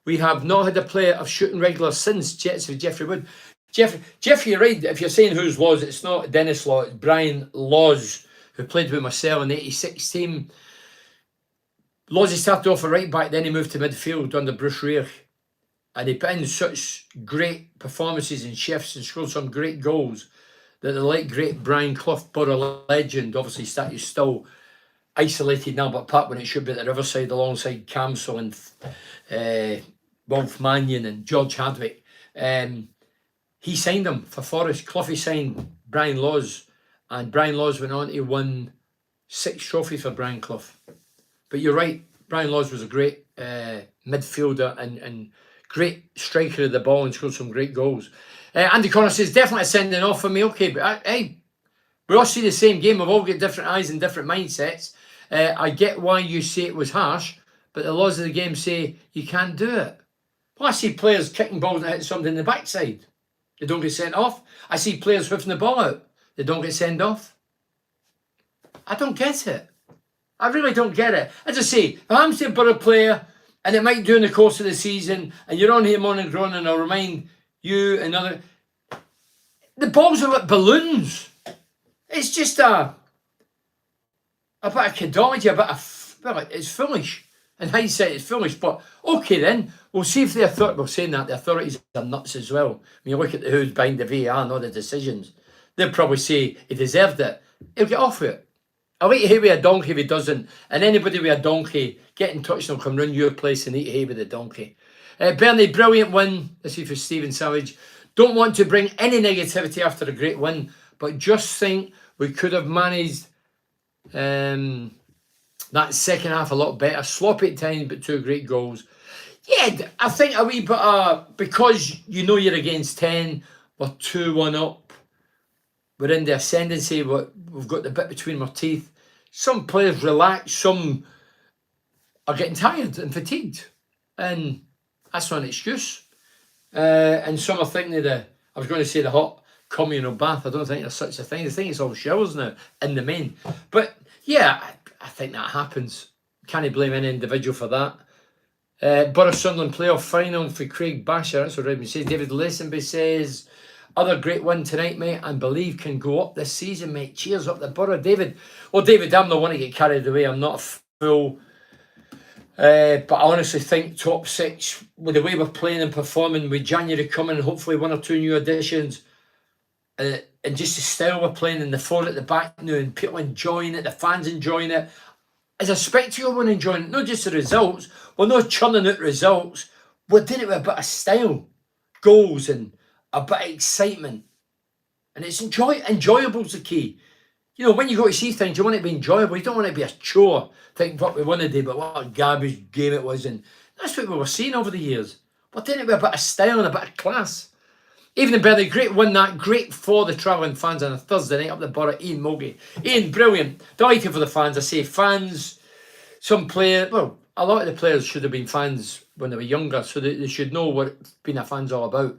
We have not had a player of shooting regular since Jets with Jeffrey Wood. Jeffrey, you're right. If you're saying who's Laws, it's not Dennis Law, it's Brian Laws, who played with myself in the 86 team. Laws, he started off a right back, then he moved to midfield under Bruce Rear. And he put in such great performances and shifts and scored some great goals that the late great Brian Clough, Borough legend, obviously he's still isolated now, but Pat when it should be at the Riverside alongside Camsell and Wolf Mannion and George Hardwick. He signed him for Forest. Cloughy signed Brian Laws, and Brian Laws went on to win 6 trophies for Brian Clough. But you're right, Brian Laws was a great midfielder and great striker of the ball and scored some great goals. Andy Connor says, definitely a sending off for me. Okay, but hey, we all see the same game. We've all got different eyes and different mindsets. I get why you say it was harsh, but the laws of the game say you can't do it. Well, I see players kicking balls and hitting somebody in the backside. They don't get sent off. I see players whiffing the ball out. They don't get sent off. I don't get it. I really don't get it. As I say, if I'm still a player, and it might do in the course of the season, and you're on here moaning and groaning, and I'll remind you and other. The balls are like balloons. It's just a bit of kidology, it's foolish. In hindsight, it's foolish, but okay then. We'll see if the authorities, well, saying that, the authorities are nuts as well. When you look at who's behind the VAR and all the decisions, they'll probably say he deserved it. He'll get off with it. I'll eat hay with a donkey if he doesn't. And anybody with a donkey, get in touch and they'll come round your place and eat hay with the donkey. Bernie, brilliant win. This is for Stephen Savage. Don't want to bring any negativity after a great win, but just think we could have managed that second half a lot better. Sloppy at times, but 2 great goals. Yeah, I think a wee bit because you know you're against 10, we're 2-1 up. We're in the ascendancy. We've got the bit between our teeth. Some players relax. Some are getting tired and fatigued. And that's not an excuse. And some are thinking I was going to say the hot communal bath. I don't think there's such a thing. I think it's all showers now in the main. But yeah, I think that happens. Can't blame any individual for that. Borough Sunderland playoff final for Craig Basher. That's what Redmond says. David Lacenby says, other great win tonight, mate, and believe can go up this season, mate. Cheers up the Borough, David. Well, David, I'm not one to get carried away. I'm not a fool. But I honestly think top 6, with the way we're playing and performing, with January coming, hopefully 1 or 2 new additions, and just the style we're playing and the 4 at the back now, and people enjoying it, the fans enjoying it. As a spectacle, we're enjoying it, not just the results. We're not churning out results. We're doing it with a bit of style, goals, and a bit of excitement. And it's enjoyable's the key. You know, when you go to see things, you want it to be enjoyable. You don't want it to be a chore. Think what we won today, but what a garbage game it was. And that's what we were seeing over the years. We're doing it with a bit of style and a bit of class. Even in Burnley, great win that. Great for the travelling fans on a Thursday night up the Borough. Ian Mulgee. Ian, brilliant. Delighted for the fans. I say fans, some players, well, a lot of the players should have been fans when they were younger, so they should know what being a fan's all about.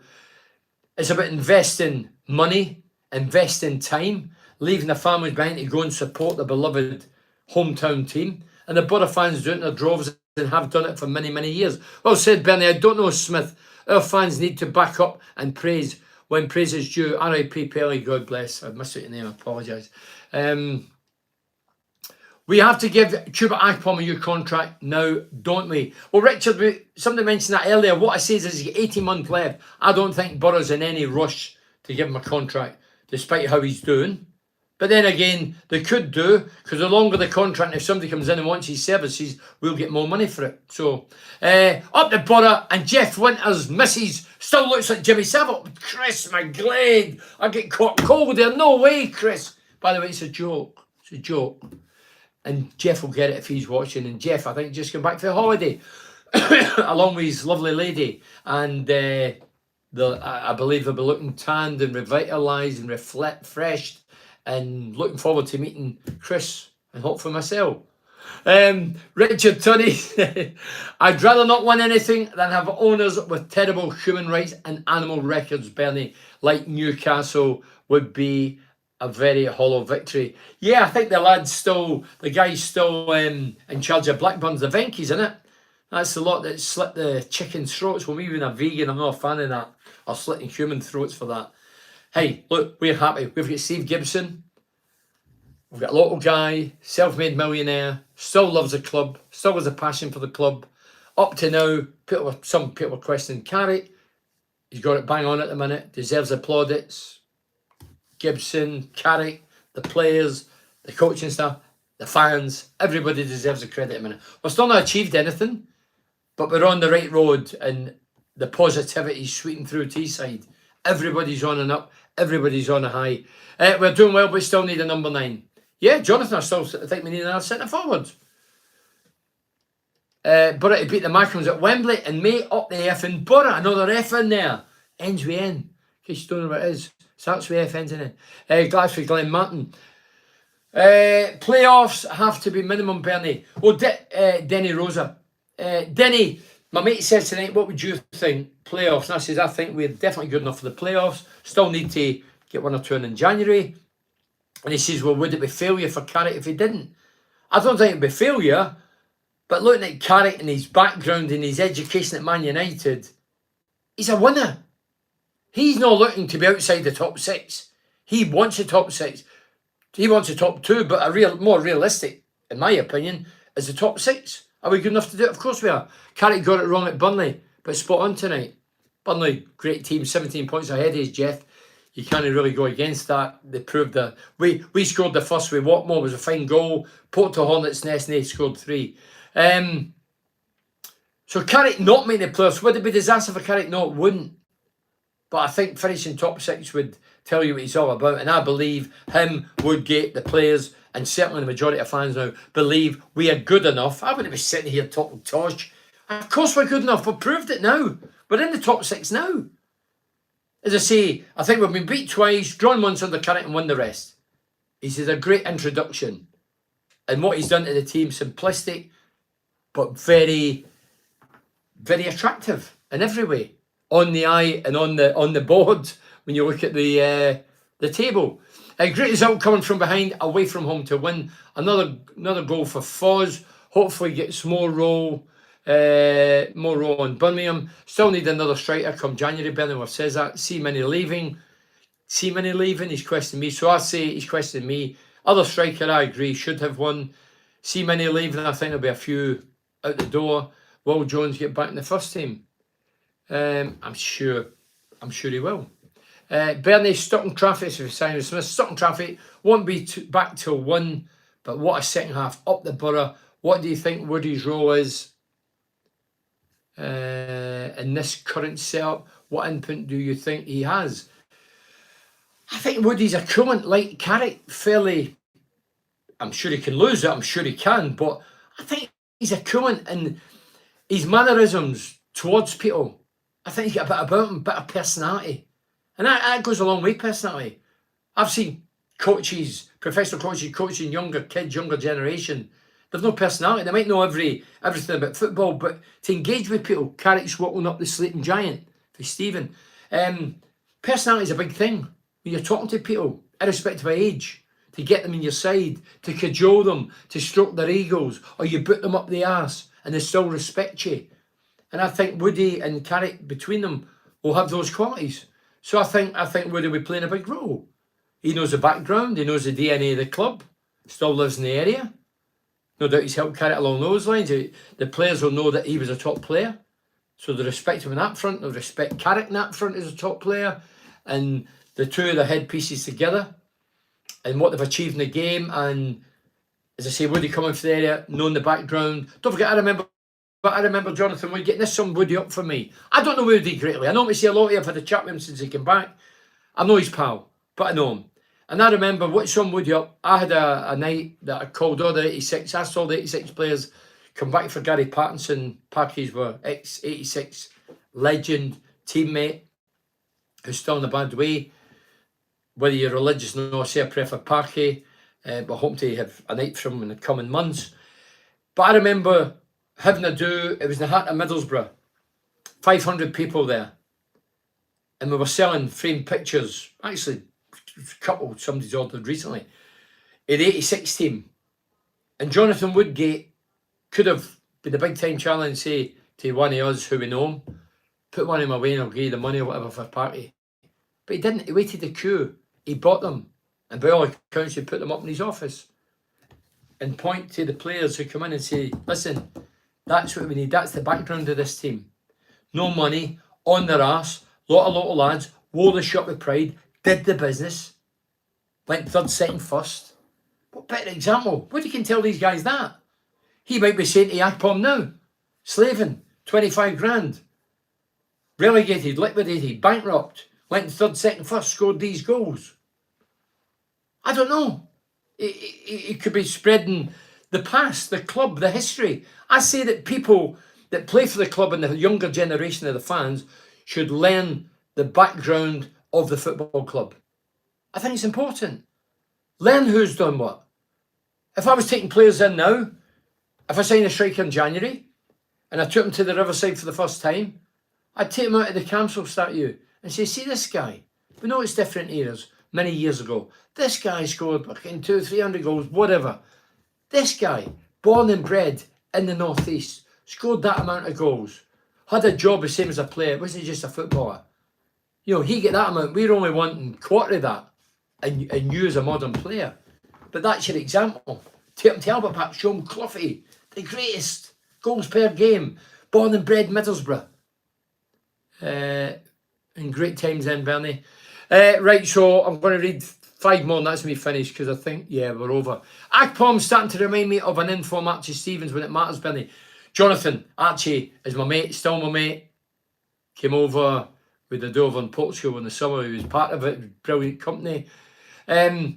It's about investing money, investing time, leaving the families behind to go and support the beloved hometown team. And the Borough fans do it in their droves and have done it for many, many years. Well said, Bernie. I don't know, Smith. Our fans need to back up and praise when praise is due. R.I.P. Pele, God bless. I missed your name, I apologise. We have to give Chuba Akpom a new contract now, don't we? Well, Richard, somebody mentioned that earlier. What I say is he's got 18 months left. I don't think Borough's in any rush to give him a contract, despite how he's doing. But then again, they could do, because the longer the contract, if somebody comes in and wants his services, we'll get more money for it. So, up the Borough, and Jeff Winters, missus, still looks like Jimmy Savile. Chris McGlade, I get caught cold there. No way, Chris. By the way, it's a joke. It's a joke. And Jeff will get it if he's watching. And Jeff, I think, just come back for a holiday, along with his lovely lady. And I believe they'll be looking tanned and revitalised and refreshed. And looking forward to meeting Chris and hopefully myself. Richard Tunney, I'd rather not win anything than have owners with terrible human rights and animal records, Bernie, like Newcastle would be a very hollow victory. Yeah, I think the guy's still in charge of Blackburn's the Venkies, isn't it? That's the lot that slit the chickens' throats. Well, me being a vegan, I'm not a fan of that. Or slitting human throats for that. Hey, look, we're happy. We've got Steve Gibson. We've got a local guy, self-made millionaire, still loves the club, still has a passion for the club. Up to now, some people are questioning Carrick. He's got it bang on at the minute, deserves the plaudits. Gibson, Carrick, the players, the coaching staff, the fans, everybody deserves the credit at the minute. We've still not achieved anything, but we're on the right road and the positivity is sweeping through Teesside. Everybody's on and up. Everybody's on a high. We're doing well, but we still need a number 9. Yeah, Jonathan, I still think we need another centre forward. Borough to beat the Mackerons at Wembley and May up the effing Borough. Another F in there. Ends with N. In case you don't know what it is. Starts with F, ends in N. Glasgow Glen Martin. Playoffs have to be minimum, Bernie. Oh, Denny Rosa. Denny, my mate says tonight, what would you think? Playoffs. And I says, I think we're definitely good enough for the playoffs. Still need to get 1 or 2 in January. And he says, well, would it be failure for Carrick if he didn't? I don't think it'd be failure. But looking at Carrick and his background and his education at Man United, he's a winner. He's not looking to be outside the top 6. He wants a top 6. He wants a top 2, but more realistic, in my opinion, is the top 6. Are we good enough to do it? Of course we are. Carrick got it wrong at Burnley, but spot on tonight. Burnley, great team, 17 points ahead of Jeff. You can't really go against that. They proved that. We scored the first with Watmore, was a fine goal. Poked to Hornets' nest and they scored 3. So Carrick not making the playoffs, would it be disaster for Carrick? No, it wouldn't. But I think finishing top 6 would tell you what he's all about. And I believe him, Woodgate, the players, and certainly the majority of fans now believe we are good enough. I wouldn't be sitting here talking tosh. Of course we're good enough. We've proved it now. We're in the top 6 now. As I say, I think we've been beat twice, drawn once under Carrick and won the rest. He's had a great introduction. And what he's done to the team, simplistic, but very, very attractive in every way. On the eye and on the board when you look at the table. A great result coming from behind, away from home to win. Another goal for Foz. Hopefully gets more role on Birmingham. Still need another striker come January. Birmingham says that. Seaman leaving. He's questioning me. So I say he's questioning me. Other striker, I agree, should have one. Seaman leaving. I think there'll be a few out the door. Will Jones get back in the first team? I'm sure he will. Burnley, Stockton Traffic, so Simon Smith. Stockton Traffic won't be back till 1, but what a second half up the Borough. What do you think Woody's role is in this current setup? What input do you think he has? I think Woody's a coolant like Carrick, fairly. I'm sure he can lose it, I'm sure he can, but I think he's a coolant and his mannerisms towards people. I think he's got a bit about him, a bit of personality. And that goes a long way, personality. I've seen coaches, professional coaches, coaching younger kids, younger generation. They've no personality. They might know everything about football, but to engage with people, Carrick's walking up the sleeping giant for Stephen. Personality is a big thing. When you're talking to people, irrespective of age, to get them in your side, to cajole them, to stroke their egos, or you boot them up the arse and they still respect you. And I think Woody and Carrick, between them, will have those qualities. So I think Woody will be playing a big role. He knows the background, he knows the DNA of the club, still lives in the area. No doubt he's helped Carrick along those lines. The players will know that he was a top player. So they respect him in that front, they'll respect Carrick in that front as a top player. And the two of the headpieces together and what they've achieved in the game. And as I say, Woody coming from the area, knowing the background. Don't forget, I remember Jonathan Wood getting this some Woody up for me. I don't know Woody greatly. I know him see a lot of you. I've had a chat with him since he came back. I know his pal, but I know him. And I remember what some Woody up. I had a night that I called all the 86. I saw the 86 players come back for Gary Pattinson. Parkies were ex-86 legend, teammate, who's still in a bad way. Whether you're religious or not, I say I prefer Parky, but hope to have a night from him in the coming months. But I remember having a do, it was in the heart of Middlesbrough, 500 people there. And we were selling framed pictures, actually a couple somebody's ordered recently, in the 86 team. And Jonathan Woodgate could have been a big time challenge, say, to one of us who we know him, put one of them away and I'll give you the money or whatever for a party. But he didn't, he waited the queue, he bought them, and by all accounts he put them up in his office. And point to the players who come in and say, listen, that's what we need, that's the background of this team. No money, on their arse, lot of local lads, wore the shirt with pride, did the business, went third, second, first. What better example? What do you can tell these guys that? He might be saying to Akpom now, slaving, 25 grand, relegated, liquidated, bankrupt, went third, second, first, scored these goals. I don't know. It could be spreading the past, the club, the history. I say that people that play for the club and the younger generation of the fans should learn the background of the football club. I think it's important. Learn who's done what. If I was taking players in now, if I signed a striker in January and I took him to the Riverside for the first time, I'd take him out of the council statue and say, see this guy, we know it's different eras, many years ago. This guy scored fucking 200-300 goals, whatever. This guy, born and bred in the northeast, scored that amount of goals, had a job the same as a player, wasn't just a footballer. You know, he get that amount, we're only wanting quarter of that, and you as a modern player. But that's your example. Take him to Albert Park, show him Cloughie, the greatest goals per game. Born and bred Middlesbrough. In great times then, Bernie. Right, so I'm going to read 5 more and that's me finished because I think, yeah, we're over. Akpom's starting to remind me of an informed Archie Stevens when it matters, Bernie. Jonathan, Archie is my mate, still my mate. Came over with the over in Portugal in the summer. He was part of it, brilliant company. Yeah,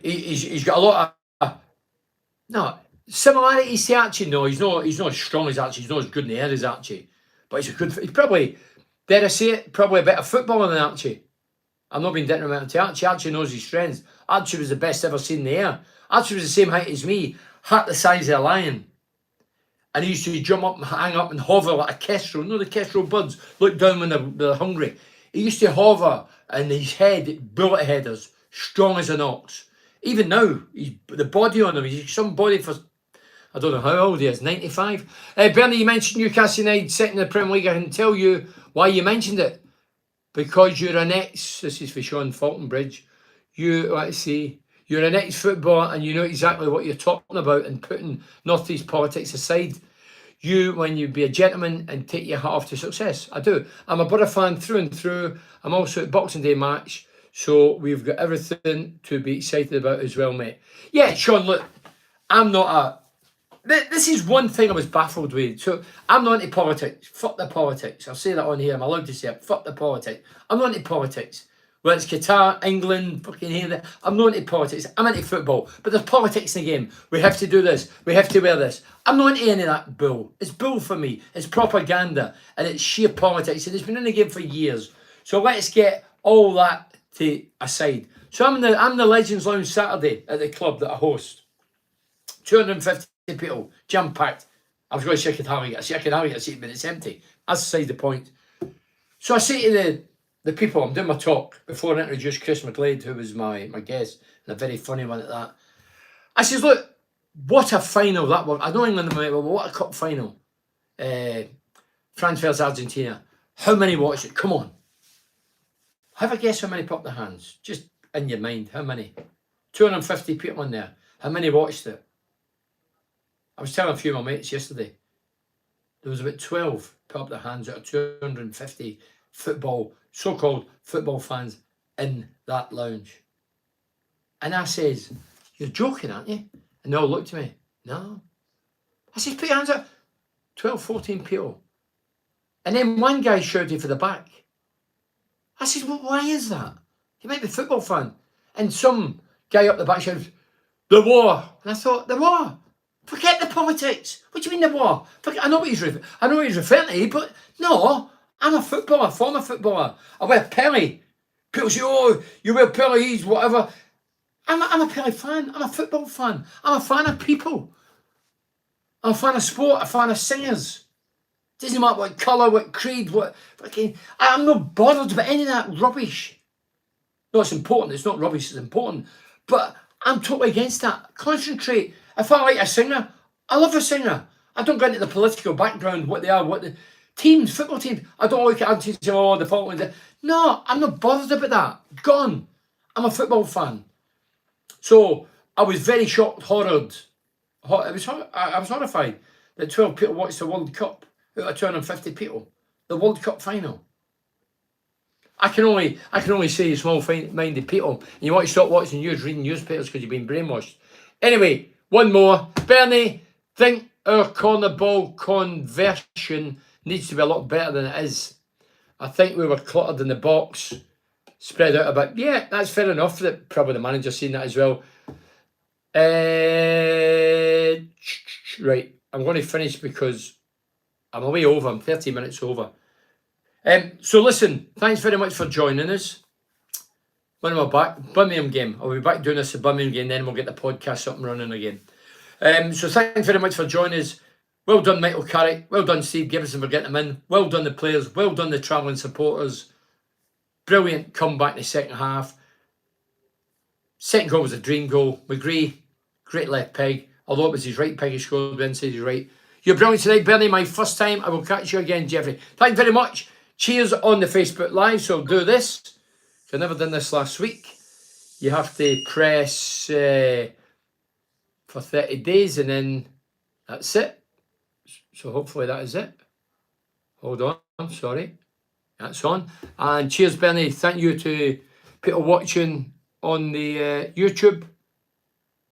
he's got a lot of similarities to Archie. No, he's not as strong as Archie. He's not as good in the air as Archie. But he's probably, dare I say it, probably a better footballer than Archie. I'm not being detrimental to Archie. Archie knows his strengths. Archie was the best ever seen in the air. Archie was the same height as me, hat the size of a lion. And he used to jump up and hang up and hover like a kestrel. You know the kestrel birds look down when they're hungry. He used to hover and his head, bullet headers, strong as an ox. Even now, the body on him, he's some body for, I don't know how old he is, 95. Bernie, you mentioned Newcastle United sitting in the Premier League. I can tell you why you mentioned it. Because you're an this is for Sean Falconbridge, you're an ex-footballer and you know exactly what you're talking about and putting North East politics aside. When you be a gentleman and take your hat off to success. I do. I'm a Borough fan through and through. I'm also at Boxing Day match. So we've got everything to be excited about as well, mate. Yeah, Sean, look, I'm not this is one thing I was baffled with. So I'm not into politics. Fuck the politics. I'll say that on here. I'm allowed to say it. Fuck the politics. I'm not into politics. Whether it's Qatar, England, fucking here, I'm not into politics. I'm into football. But there's politics in the game. We have to do this. We have to wear this. I'm not into any of that bull. It's bull for me. It's propaganda. And it's sheer politics. And it's been in the game for years. So let's get all that to aside. So I'm the Legends Lounge Saturday at the club that I host. 250 people, jam-packed. I was going to say I could hardly get a seat, but it's empty. That's beside the point. So I say to the people, I'm doing my talk before I introduce Chris McGlade, who was my guest, and a very funny one at that. I says, look, what a final that was. I know England went well, but what a cup final. France versus Argentina. How many watched it? Come on. Have a guess how many put up their hands. Just in your mind, how many? 250 people in there. How many watched it? I was telling a few of my mates yesterday. There was about 12 put up their hands out of 250 so-called football fans in that lounge. And I says, you're joking, aren't you? And they all looked at me. No. I says, put your hands up. 12, 14 people. And then one guy shouted for the back. I says, well, why is that? He might be a football fan. And some guy up the back shouted, the war. And I thought, the war? Forget the politics. What do you mean the war? I know what he's referring to, but no. I'm a footballer, former footballer. I wear Pele. People say, oh, you wear Pele, he's whatever. I'm a Pele fan. I'm a football fan. I'm a fan of people. I'm a fan of sport, a fan of singers. Doesn't matter what colour, what creed, what fucking. I'm not bothered about any of that rubbish. No, it's important. It's not rubbish, it's important. But I'm totally against that. Concentrate. If I like a singer, I love a singer. I don't go into the political background, what they are, what the teams, football teams. I don't like it until say, oh, the following. No, I'm not bothered about that. Gone. I'm a football fan. So I was very shocked, I was horrified that 12 people watched the World Cup out of 250 people. The World Cup final. I can only say small-minded people. And you want to stop watching news, reading newspapers because you've been brainwashed. Anyway, one more. Bernie, think our corner ball conversion needs to be a lot better than it is. I think we were cluttered in the box, spread out a bit. Yeah, that's fair enough. That probably the manager's seen that as well. Right, I'm going to finish because I'm away over. I'm 30 minutes over. So listen, thanks very much for joining us. When am I back? Birmingham game. I'll be back doing this at Birmingham game, then we'll get the podcast up and running again. So thanks very much for joining us. Well done, Michael Carrick. Well done, Steve Gibson, for getting them in. Well done, the players. Well done, the travelling supporters. Brilliant comeback in the second half. Second goal was a dream goal. McGree, great left peg. Although it was his right peg, he scored inside his right. You're brilliant tonight, Bernie. My first time. I will catch you again, Jeffrey. Thank you very much. Cheers on the Facebook Live. So do this. I never done this last week. You have to press for 30 days and then That's it. So hopefully that is it. Hold on, sorry. That's on. And cheers, Bernie. Thank you to people watching on the YouTube.